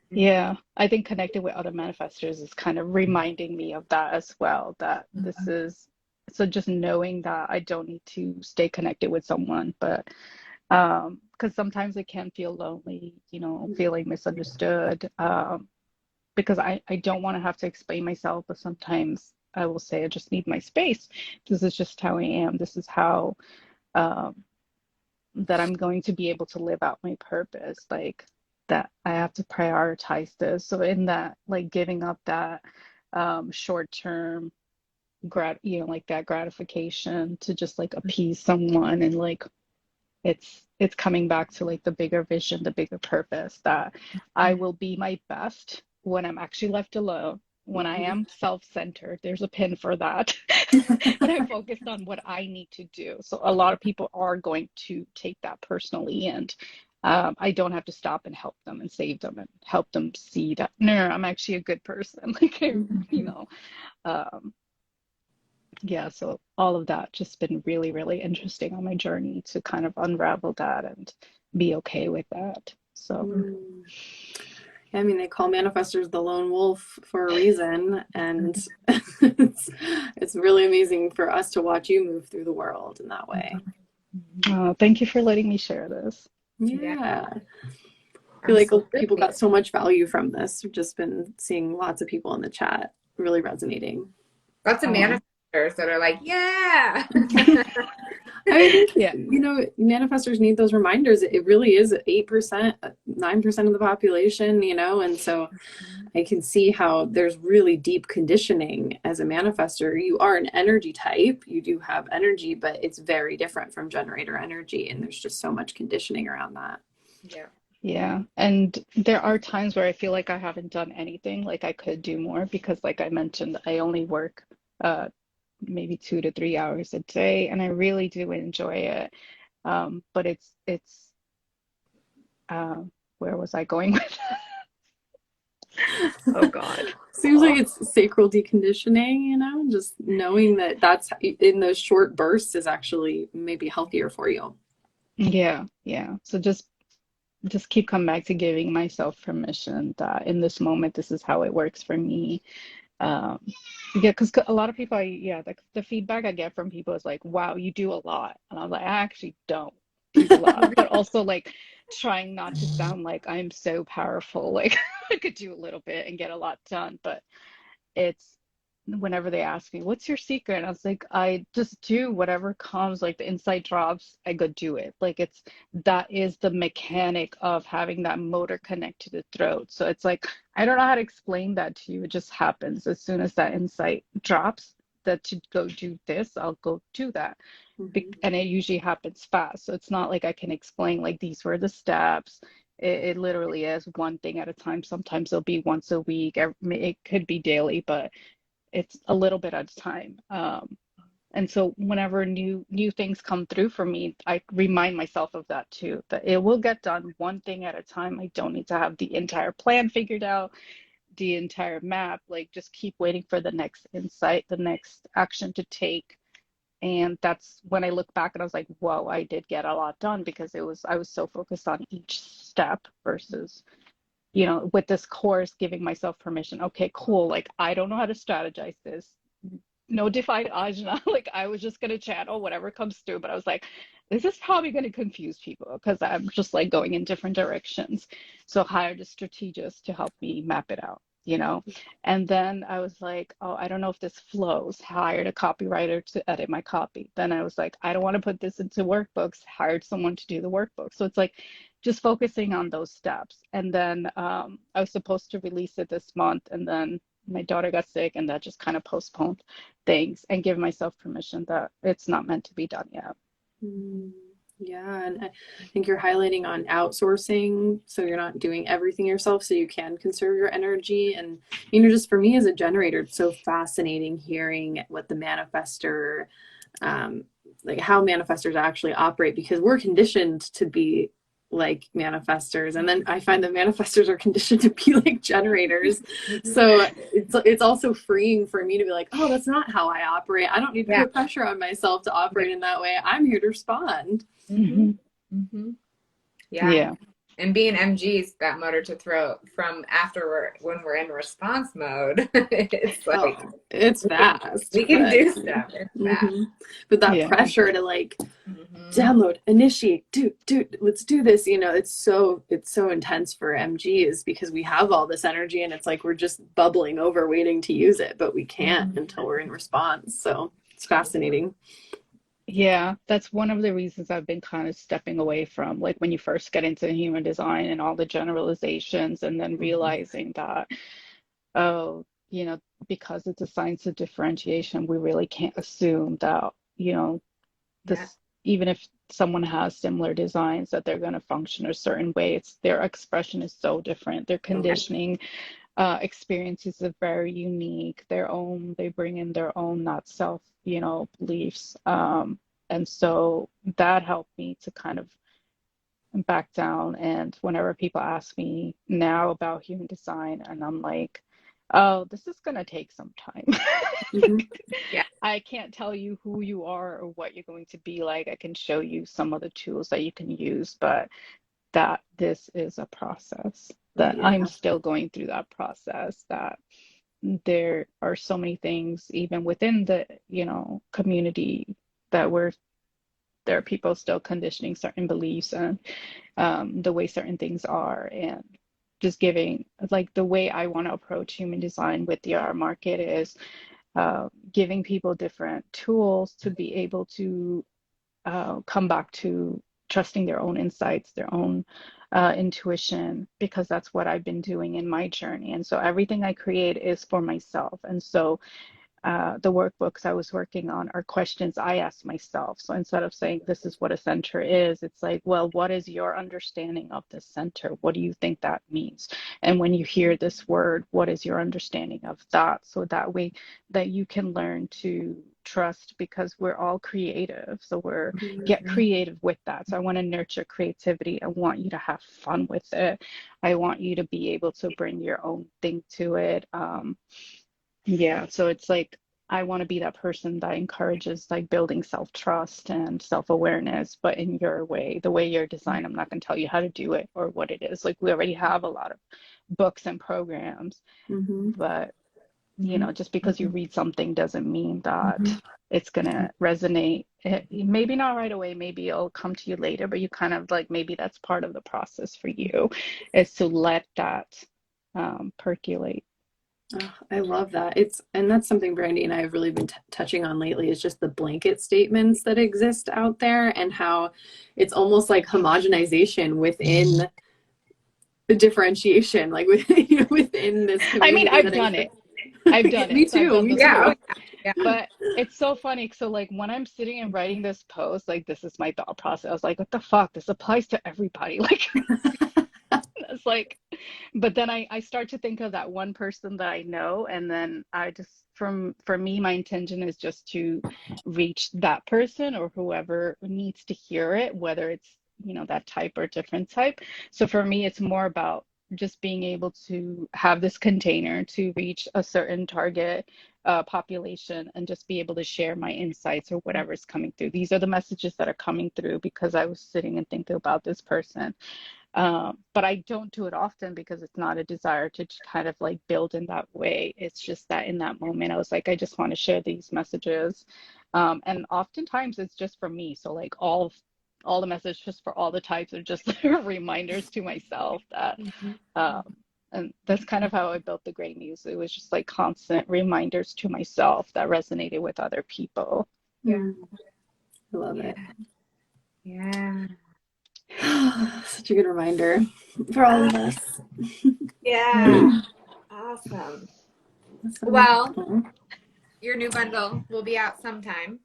Yeah, I think connecting with other manifestors is kind of reminding me of that as well, that this is so just knowing that I don't need to stay connected with someone, but because sometimes it can feel lonely, you know, feeling misunderstood, because I don't want to have to explain myself, but sometimes I will say I just need my space. This is just how I am. This is how um, that I'm going to be able to live out my purpose. Like that I have to prioritize this. So in that, like giving up that short term you know, like that gratification to just like appease someone, and like it's coming back to like the bigger vision, the bigger purpose, that I will be my best when I'm actually left alone, when I am self-centered. There's a pin for that. And I focused on what I need to do. So a lot of people are going to take that personally, and I don't have to stop and help them and save them and help them see that no, I'm actually a good person. Like you know, um, yeah, so all of that just been really, really interesting on my journey to kind of unravel that and be okay with that. So, Mm. I mean, they call manifestors the lone wolf for a reason, and it's really amazing for us to watch you move through the world in that way. thank you for letting me share this. Yeah, Yeah. I feel like people absolutely. got so much value from this. We've just been seeing lots of people in the chat really resonating. Lots of Um, manifestors that are like, yeah. I think, yeah, you know, manifestors need those reminders. It really is 8%, 9% of the population, you know, and so I can see how there's really deep conditioning as a manifestor. You are an energy type, you do have energy, but it's very different from generator energy, and there's just so much conditioning around that. Yeah. yeah. And there are times where I feel like I haven't done anything, like I could do more because, like I mentioned, I only work uh, maybe 2 to 3 hours a day, and I really do enjoy it. But it's where was I going with that? Oh God. Seems like it's sacral deconditioning, you know, just knowing that that's in those short bursts is actually maybe healthier for you. Yeah, yeah. So just keep coming back to giving myself permission that in this moment, this is how it works for me. Um, yeah, because a lot of people, yeah, the feedback I get from people is like, wow, you do a lot. And I'm like, I actually don't do a lot, but also like trying not to sound like I'm so powerful. Like I could do a little bit and get a lot done, but it's whenever they ask me, what's your secret? And I was like, I just do whatever comes, like the insight drops, I go do it. Like that is the mechanic of having that motor connect to the throat. So it's like, I don't know how to explain that to you. It just happens as soon as that insight drops that to go do this, I'll go do that. Mhm. And it usually happens fast. So it's not like I can explain like these were the steps. It literally is one thing at a time. Sometimes it'll be once a week. It could be daily, but it's a little bit at a time. And so whenever new things come through for me, I remind myself of that too, that it will get done one thing at a time. I don't need to have the entire plan figured out, the entire map. Like just keep waiting for the next insight, the next action to take. And that's when I look back and I was like, whoa, I did get a lot done because I was so focused on each step versus, you know, with this course, giving myself permission. Okay, cool. Like, I don't know how to strategize this. No defined ajna. Like, I was just going to channel whatever comes through. But I was like, this is probably going to confuse people because I'm just like going in different directions. So, hired a strategist to help me map it out, you know? And then I was like, oh, I don't know if this flows. Hired a copywriter to edit my copy. Then I was like, I don't want to put this into workbooks. Hired someone to do the workbook. So, it's like, just focusing on those steps. And then I was supposed to release it this month, and then my daughter got sick, and that just kind of postponed things, and give myself permission that it's not meant to be done yet. Yeah, and I think you're highlighting on outsourcing, so you're not doing everything yourself, so you can conserve your energy. And just for me as a generator, it's so fascinating hearing what the manifestor, like how manifestors actually operate, because we're conditioned to be like manifestors, and then I find that manifestors are conditioned to be like generators. So it's also freeing for me to be like, oh, that's not how I operate. I don't need to put pressure on myself to operate in that way. I'm here to respond. Yeah. And being MG's that motor to throw from after when we're in response mode, it's like, it's fast. We can do stuff. It's fast. But that pressure to like download, initiate, let's do this. It's so intense for MGs, because we have all this energy and it's like we're just bubbling over waiting to use it, but we can't until we're in response. So it's fascinating. Yeah, that's one of the reasons I've been kind of stepping away from, like, when you first get into human design and all the generalizations, and then realizing that, oh, because it's a science of differentiation, we really can't assume that, this, even if someone has similar designs, that they're going to function a certain way. It's their expression is so different. Their conditioning experiences are very unique. They bring in their own not self, beliefs. And so that helped me to kind of back down. And whenever people ask me now about human design, and I'm like, oh, this is going to take some time. I can't tell you who you are or what you're going to be like. I can show you some of the tools that you can use, but that this is a process, that I'm still going through that process, that there are so many things even within the community that there are people still conditioning certain beliefs and the way certain things are. And just giving, like, the way I want to approach human design with the art market is giving people different tools to be able to come back to trusting their own insights, their own intuition, because that's what I've been doing in my journey. And so everything I create is for myself. And so the workbooks I was working on are questions I asked myself. So instead of saying this is what a center is, it's like, well, what is your understanding of the center? What do you think that means? And when you hear this word, what is your understanding of that? So that way that you can learn to trust, because we're all creative. So get creative with that. So I want to nurture creativity. I want you to have fun with it. I want you to be able to bring your own thing to it. So it's like, I want to be that person that encourages like building self-trust and self-awareness, but in your way, the way you're designed. I'm not going to tell you how to do it or what it is. Like, we already have a lot of books and programs, but just because you read something doesn't mean that it's going to resonate. Maybe not right away, maybe it'll come to you later, but you kind of like, maybe that's part of the process for you, is to let that percolate. Oh, I love that. And that's something Brandy and I have really been touching on lately, is just the blanket statements that exist out there, and how it's almost like homogenization within the differentiation, like within this community. I mean, I've done it. Me too. But it's so funny. So like, when I'm sitting and writing this post, like, this is my thought process. I was like, what the fuck? This applies to everybody. Like, it's like, but then I start to think of that one person that I know, and then I just, for me, my intention is just to reach that person or whoever needs to hear it, whether it's, that type or different type. So for me, it's more about just being able to have this container to reach a certain target population, and just be able to share my insights or whatever is coming through. These are the messages that are coming through because I was sitting and thinking about this person. But I don't do it often, because it's not a desire to kind of like build in that way. It's just that in that moment, I was like, I just want to share these messages. And oftentimes it's just for me. So like all the messages for all the types are just reminders to myself that, and that's kind of how I built the Great Muse. It was just like constant reminders to myself that resonated with other people. I love it. Yeah. Such a good reminder for all of us. Yeah. Awesome. Well, your new bundle will be out sometime.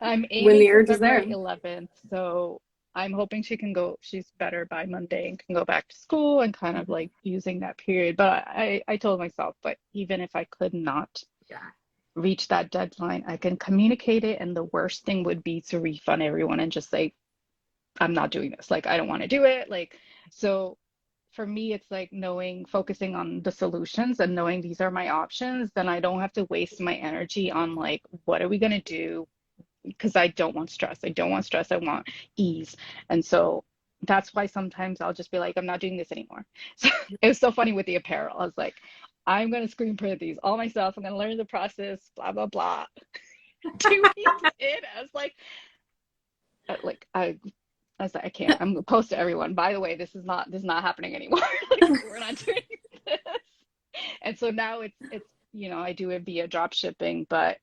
I'm When aiming the for urge is there. February 11th, so I'm hoping she can go, she's better by Monday and can go back to school and kind of like using that period. But I told myself, but even if I could not Yeah. reach that deadline, I can communicate it. And the worst thing would be to refund everyone and just say, I'm not doing this. Like, I don't want to do it. Like, so for me, it's like knowing, focusing on the solutions and knowing these are my options, then I don't have to waste my energy on like, what are we going to do? Because I don't want stress. I don't want stress. I want ease. And so that's why sometimes I'll just be like, I'm not doing this anymore. So it was so funny with the apparel. I was like, I'm going to screen print these all myself. I'm going to learn the process, blah, blah, blah. 2 weeks in, I was like, I was like, I can't. I'm gonna post to everyone. By the way, this is not happening anymore. Like, we're not doing this. And so now it's I do it via drop shipping, but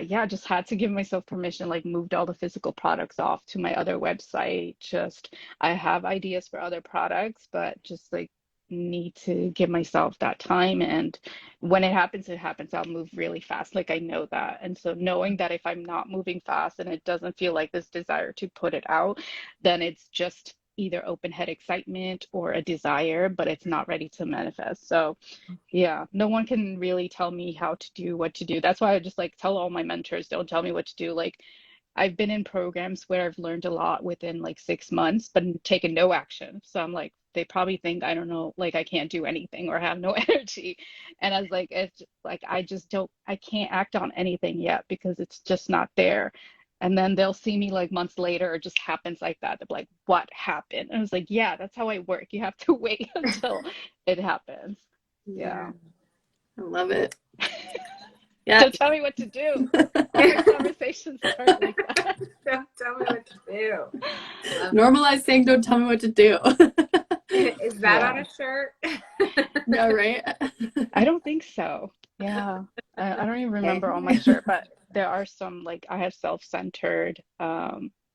yeah, just had to give myself permission, like moved all the physical products off to my other website. Just I have ideas for other products, but just like need to give myself that time. And when it happens, it happens. I'll move really fast. Like I know that. And so knowing that if I'm not moving fast and it doesn't feel like this desire to put it out, then it's just either open head excitement or a desire, but it's not ready to manifest. So yeah, no one can really tell me how to do what to do. That's why I just like tell all my mentors, don't tell me what to do. Like I've been in programs where I've learned a lot within like 6 months, but taken no action. So I'm like, they probably think I don't know, like I can't do anything or have no energy. And I was like, it's like I just don't, I can't act on anything yet because it's just not there. And then they'll see me like months later, it just happens like that. They're like, what happened? And I was like, yeah, that's how I work. You have to wait until it happens. Yeah, Yeah. I love it. Yeah. Don't tell me what to do. All my conversations start like that. Don't tell me what to do. Normalize saying, don't tell me what to do. Is that on Yeah. a shirt? Yeah, right? I don't think so. Yeah. I don't even Okay. remember on my shirt, but there are some like I have self-centered.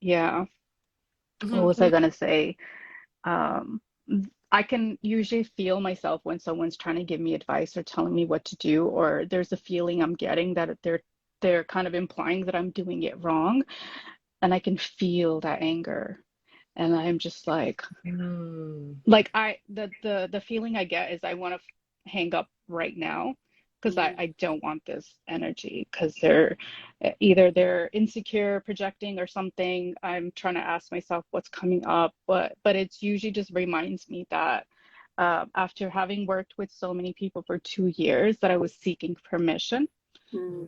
Yeah. What was I gonna say? Um, I can usually feel myself when someone's trying to give me advice or telling me what to do, or there's a feeling I'm getting that they're kind of implying that I'm doing it wrong, and I can feel that anger. And I'm just Mm. like the feeling I get is I want to hang up right now because I don't want this energy because either they're insecure projecting or something. I'm trying to ask myself what's coming up, but it's usually just reminds me that after having worked with so many people for 2 years that I was seeking permission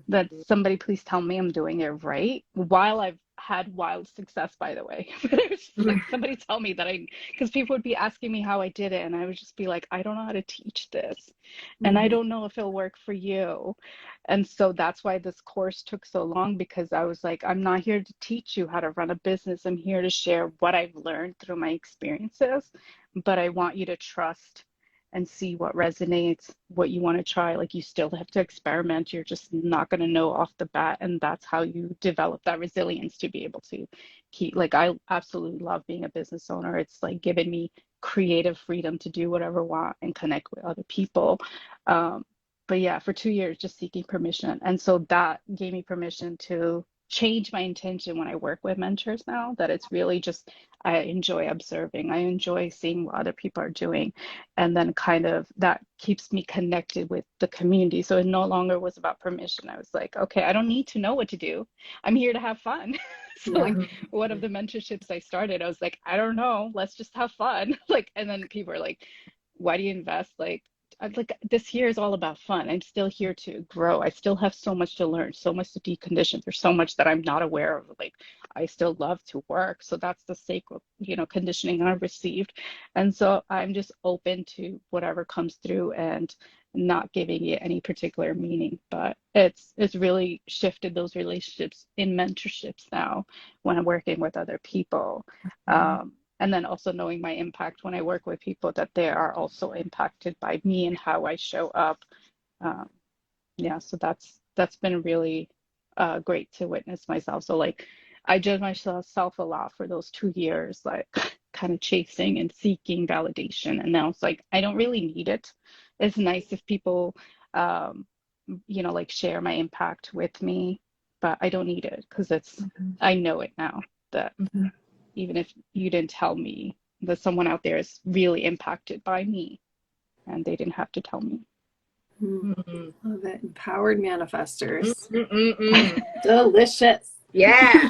that somebody please tell me I'm doing it right while I've had wild success, by the way. But it was just like somebody tell me that because people would be asking me how I did it and I would just be like, I don't know how to teach this and I don't know if it'll work for you. And so that's why this course took so long, because I was like, I'm not here to teach you how to run a business. I'm here to share what I've learned through my experiences, but I want you to trust and see what resonates, what you want to try. Like you still have to experiment. You're just not going to know off the bat. And that's how you develop that resilience to be able to keep, like, I absolutely love being a business owner. It's like given me creative freedom to do whatever I want and connect with other people. But yeah, for 2 years, just seeking permission. And so that gave me permission to change my intention when I work with mentors now, that it's really just, I enjoy observing. I enjoy seeing what other people are doing. And then kind of that keeps me connected with the community. So it no longer was about permission. I was like, okay, I don't need to know what to do. I'm here to have fun. So Yeah. like one of the mentorships I started, I was like, I don't know, let's just have fun. Like, and then people are like, why do you invest? Like, I'm like, this year is all about fun. I'm still here to grow. I still have so much to learn, so much to decondition. There's so much that I'm not aware of. Like, I still love to work. So that's the sacred, conditioning I've received. And so I'm just open to whatever comes through and not giving it any particular meaning. But it's really shifted those relationships in mentorships now when I'm working with other people. And then also knowing my impact when I work with people, that they are also impacted by me and how I show up. Um, yeah, so that's been really great to witness myself. So like I judge myself a lot for those 2 years. Like kind of chasing and seeking validation. And now it's like, I don't really need it. It's nice if people, um, like share my impact with me, but I don't need it because I know it now that Mhm. even if you didn't tell me, that someone out there is really impacted by me and they didn't have to tell me. Mhm. Love it. Empowered manifestors. Mm-mm-mm. Delicious. Yeah.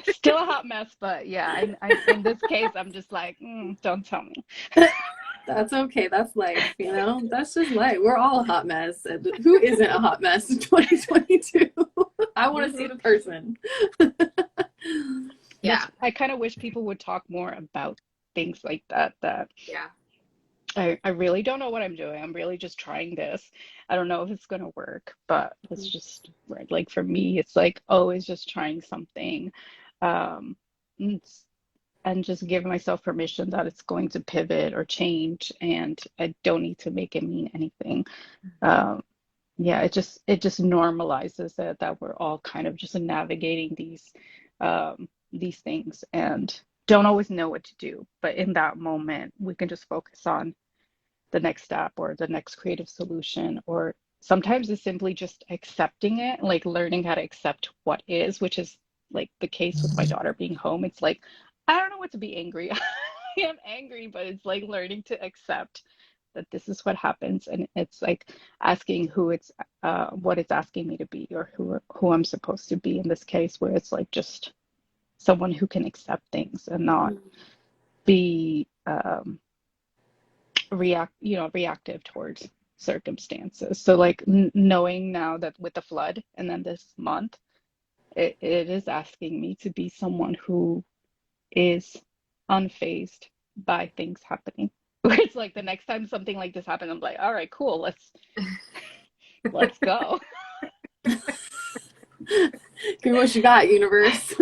Still a hot mess, but yeah, in this case, I'm just like, don't tell me. That's okay. That's life, you know? That's just life. We're all a hot mess. Who isn't a hot mess in 2022? I want to see Mhm. the person. Yeah. I kind of wish people would talk more about things like that, that Yeah. I really don't know what I'm doing. I'm really just trying this. I don't know if it's gonna work, but it's just right. Like for me, it's like always just trying something, um, and, and just give myself permission that it's going to pivot or change, and I don't need to make it mean anything. Um, yeah, it just normalizes it that we're all kind of just navigating these things and don't always know what to do. But in that moment, we can just focus on the next step or the next creative solution, or sometimes it's simply just accepting it, like learning how to accept what is, which is like the case with my daughter being home. It's like, I don't know what to be angry. I am angry, but it's like learning to accept that this is what happens. And it's like asking what it's asking me to be, or who I'm supposed to be in this case, where it's like just someone who can accept things and not be reactive towards circumstances. So like knowing now that with the flood and then this month, it is asking me to be someone who is unfazed by things happening. Where it's like the next time something like this happens, I'm like, all right, cool, let's go. Give me what you got, universe.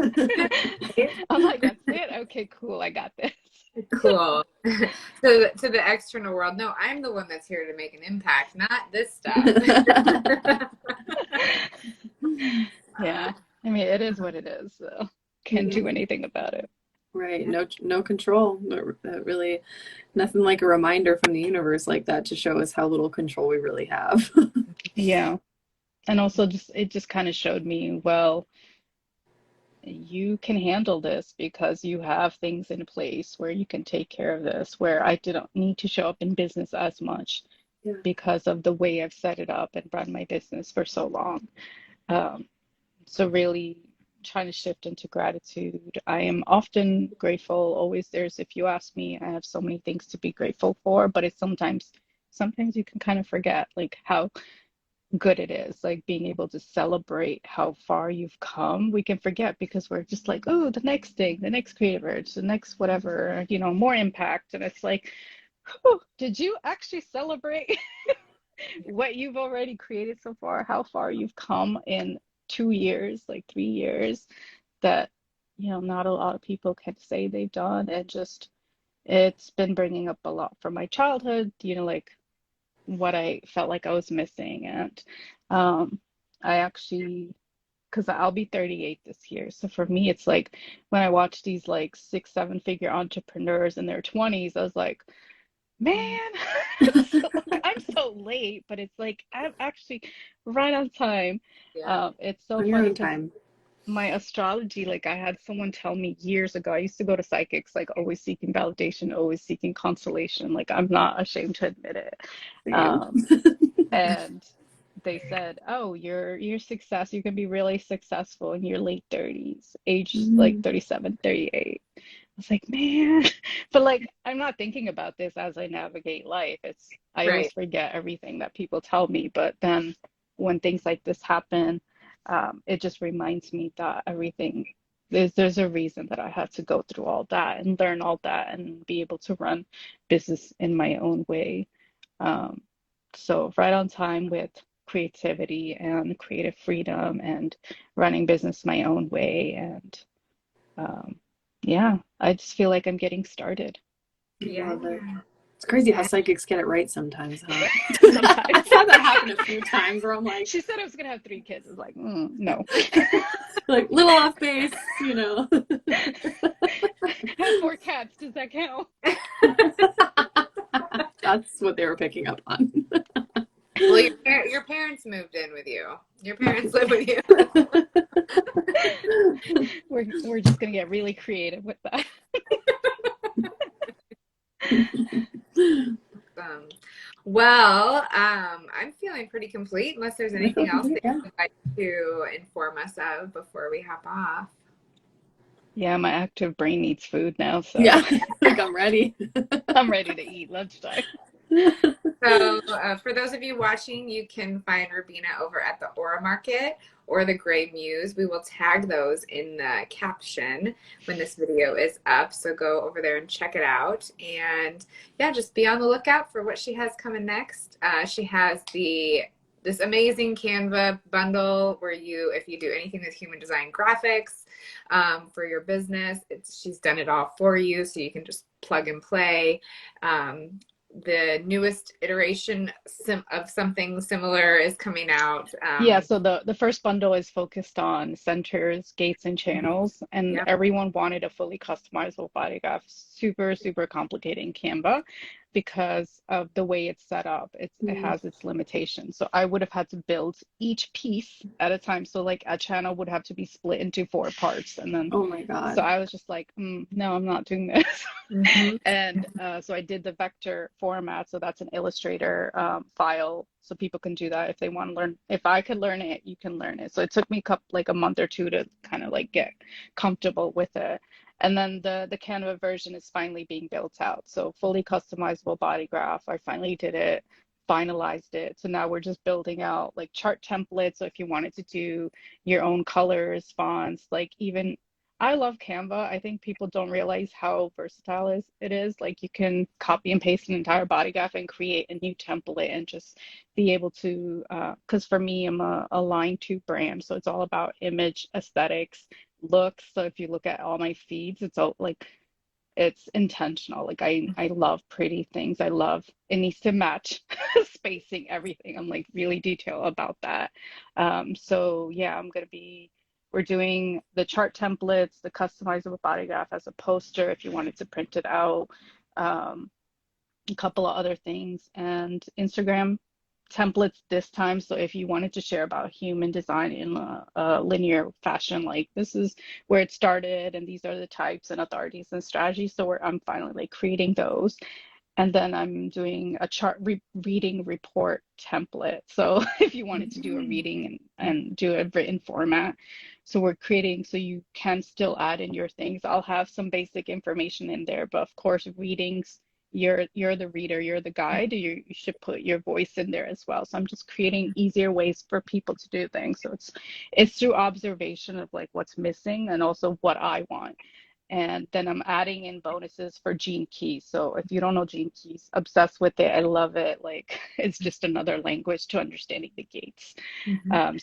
I'm like, that's it. Okay, cool, I got this. Cool. To the external world, no, I'm the one that's here to make an impact, not this stuff. Yeah, I mean, it is what it is, so can't do anything about it. Right. No control. Really, nothing like a reminder from the universe like that to show us how little control we really have. Yeah. And also just it just kind of showed me, well, you can handle this because you have things in place where you can take care of this, where I didn't need to show up in business as much Yeah. because of the way I've set it up and run my business for so long. Um, so really trying to shift into gratitude. I am often grateful, always there's, if you ask me, I have so many things to be grateful for, but it's sometimes you can kind of forget like how good it is, like being able to celebrate how far you've come. We can forget because we're just like, oh, the next thing, the next creative urge, the next whatever, more impact. And it's like, whew, did you actually celebrate what you've already created so far? How far you've come in 2 years, like 3 years, that, not a lot of people can say they've done. And just, it's been bringing up a lot from my childhood, like what I felt like I was missing. And um, I actually, because I'll be 38 this year. So for me, it's like when I watch these like 6, 7 figure entrepreneurs in their 20s, I was like, man, so, I'm so late, but it's like I'm actually right on time. Yeah. It's so On your funny own because time. my astrology, like I had someone tell me years ago, I used to go to psychics, like always seeking validation, always seeking consolation. Like I'm not ashamed to admit it. Same. Um, and they said, "Oh, your success, you can be really successful in your late 30s, age like Mm, 37, 38." I was like, "Man," but like I'm not thinking about this as I navigate life. I always Right. forget everything that people tell me, but then when things like this happen, it just reminds me that everything there's a reason that I had to go through all that and learn all that and be able to run business in my own way. Um, so right on time with creativity and creative freedom and running business my own way. And um, yeah, I just feel like I'm getting started. Yeah. love it. It's crazy how psychics get it right sometimes, huh? Sometimes. I've had that happen a few times where I'm like, She said I was gonna have 3 kids. I was like, no. like little off base, you know. I have 4 cats. Does that count? That's what they were picking up on. Well, your parents moved in with you. Your parents live with you. We're just gonna get really creative with that. Um, well, I'm feeling pretty complete unless there's anything else that Yeah. you'd like to inform us of before we hop off. Yeah, my active brain needs food now, so Yeah, like I'm ready. I'm ready to eat lunchtime. So, for those of you watching, you can find Rubeena over at the Aura Market or the Gray Muse. We will tag those in the caption when this video is up. So go over there and check it out. And yeah, just be on the lookout for what she has coming next. She has this amazing Canva bundle where if you do anything with human design graphics for your business, she's done it all for you, so you can just plug and play. The newest iteration of something similar is coming out. Yeah, so the first bundle is focused on centers, gates, and channels, and Yep. everyone wanted a fully customizable body graph, super, super complicated in Canva because of the way it's set up. It has its limitations. So I would have had to build each piece at a time. So like a channel would have to be split into 4 parts, and then Oh my so God. I was just like, no, I'm not doing this. Mhm. And so I did the vector format. So that's an Illustrator file. So people can do that if they want to learn. If I could learn it, you can learn it. So it took me like a month or 2 to kind of like get comfortable with it. And then the Canva version is finally being built out. So fully customizable body graph. I finally did it, finalized it. So now we're just building out like chart templates. So if you wanted to do your own colors, fonts, like even I love Canva. I think people don't realize how versatile it is. Like you can copy and paste an entire body graph and create a new template and just be able to, because for me, I'm a line two brand. So it's all about image, aesthetics, looks. So if you look at all my feeds, it's all like it's intentional. Like I love pretty things. I love it needs to match spacing, everything. I'm like really detailed about that. So yeah, we're doing the chart templates, the customizable body graph as a poster if you wanted to print it out, a couple of other things, and Instagram templates this time. So if you wanted to share about human design in a linear fashion, like this is where it started, and these are the types and authorities and strategies. So I'm finally like creating those. And then I'm doing a reading report template. So if you wanted to do a reading and do a written format, so we're creating so you can still add in your things. I'll have some basic information in there, but of course, readings, you're the reader, you're the guide. You should put your voice in there as well. So I'm just creating easier ways for people to do things. So it's through observation of like what's missing and also what I want. And then I'm adding in bonuses for Gene Keys. So if you don't know Gene Keys, obsessed with it. I love it. Like it's just another language to understanding the gates.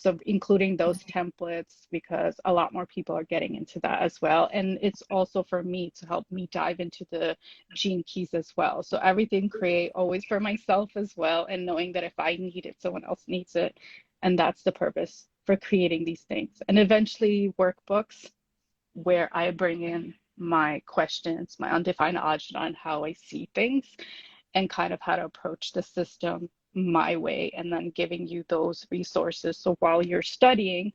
So including those templates because a lot more people are getting into that as well. And it's also for me to help me dive into the Gene Keys as well. So everything create always for myself as well. And knowing that if I need it, someone else needs it. And that's the purpose for creating these things. And eventually workbooks where I bring in my questions, my undefined agenda on how I see things and kind of how to approach the system my way, and then giving you those resources. So while you're studying,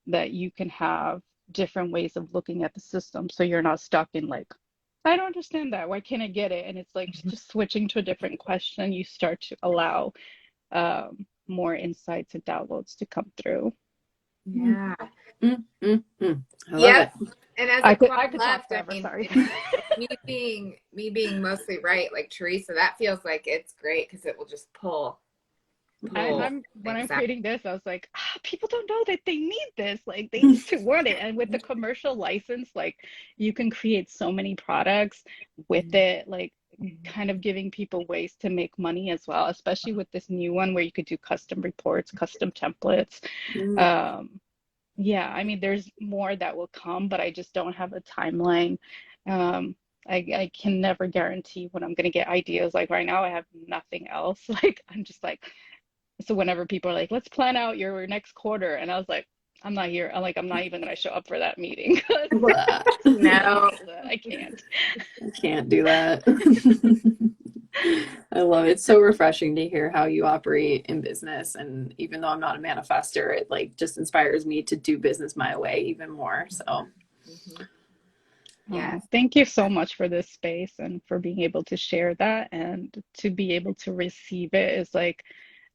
that you can have different ways of looking at the system. So you're not stuck in like, I don't understand that. Why can't I get it? And it's like just switching to a different question, you start to allow more insights and downloads to come through. Yeah. I love Yep. it. And as I a could quad I could talk left, I forever, mean, sorry. me being mostly right, like Teresa, that feels like it's great because it will just pull I'm when I'm things out. creating this, I was like, people don't know that they need this. Like they need to want it. And with the commercial license, like you can create so many products with it, like kind of giving people ways to make money as well, especially with this new one where you could do custom reports, custom templates. Um, yeah, I mean, there's more that will come, but I just don't have a timeline. Um, I can never guarantee when I'm going to get ideas. Like right now, I have nothing else. Like I'm just like, so whenever people are like, let's plan out your next quarter, and I was like, I'm not here. I'm like, I'm not even going to show up for that meeting because Blah. No. I can't. I can't do that. I love it. It's so refreshing to hear how you operate in business. And even though I'm not a manifester, it like just inspires me to do business my way even more. So Mhm. Oh, Yes. thank you so much for this space and for being able to share that and to be able to receive it is like,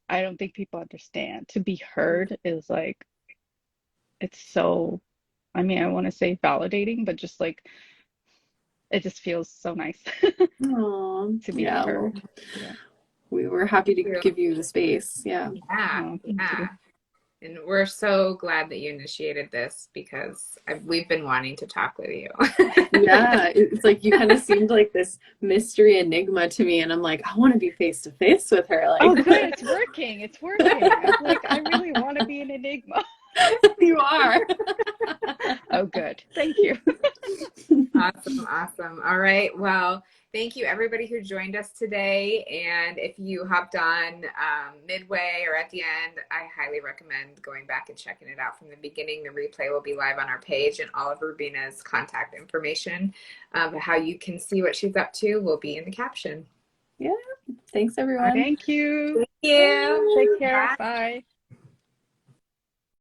I don't think people understand. To be heard is like, it's so, I mean, I want to say validating, but just like, it just feels so nice oh to be yeah, well, heard. Yeah. we were happy to Thank you. give you the space. Yeah. Yeah. Oh, thank Yeah. you. And we're so glad that you initiated this because we've been wanting to talk with you. Yeah, it's like you kind of seemed like this mystery enigma to me, and I'm like, I want to be face to face with her. Oh, Like, good. It's working. It's working. I'm like, I really want to be an enigma. you are. Oh, good. Thank you. Awesome, awesome. All right. Well, thank you everybody who joined us today. And if you hopped on midway or at the end, I highly recommend going back and checking it out from the beginning. The replay will be live on our page, and all of Rubeena's contact information, how you can see what she's up to, will be in the caption. Yeah. Thanks, everyone. Thank you. Thank you. Take care. Bye. Bye.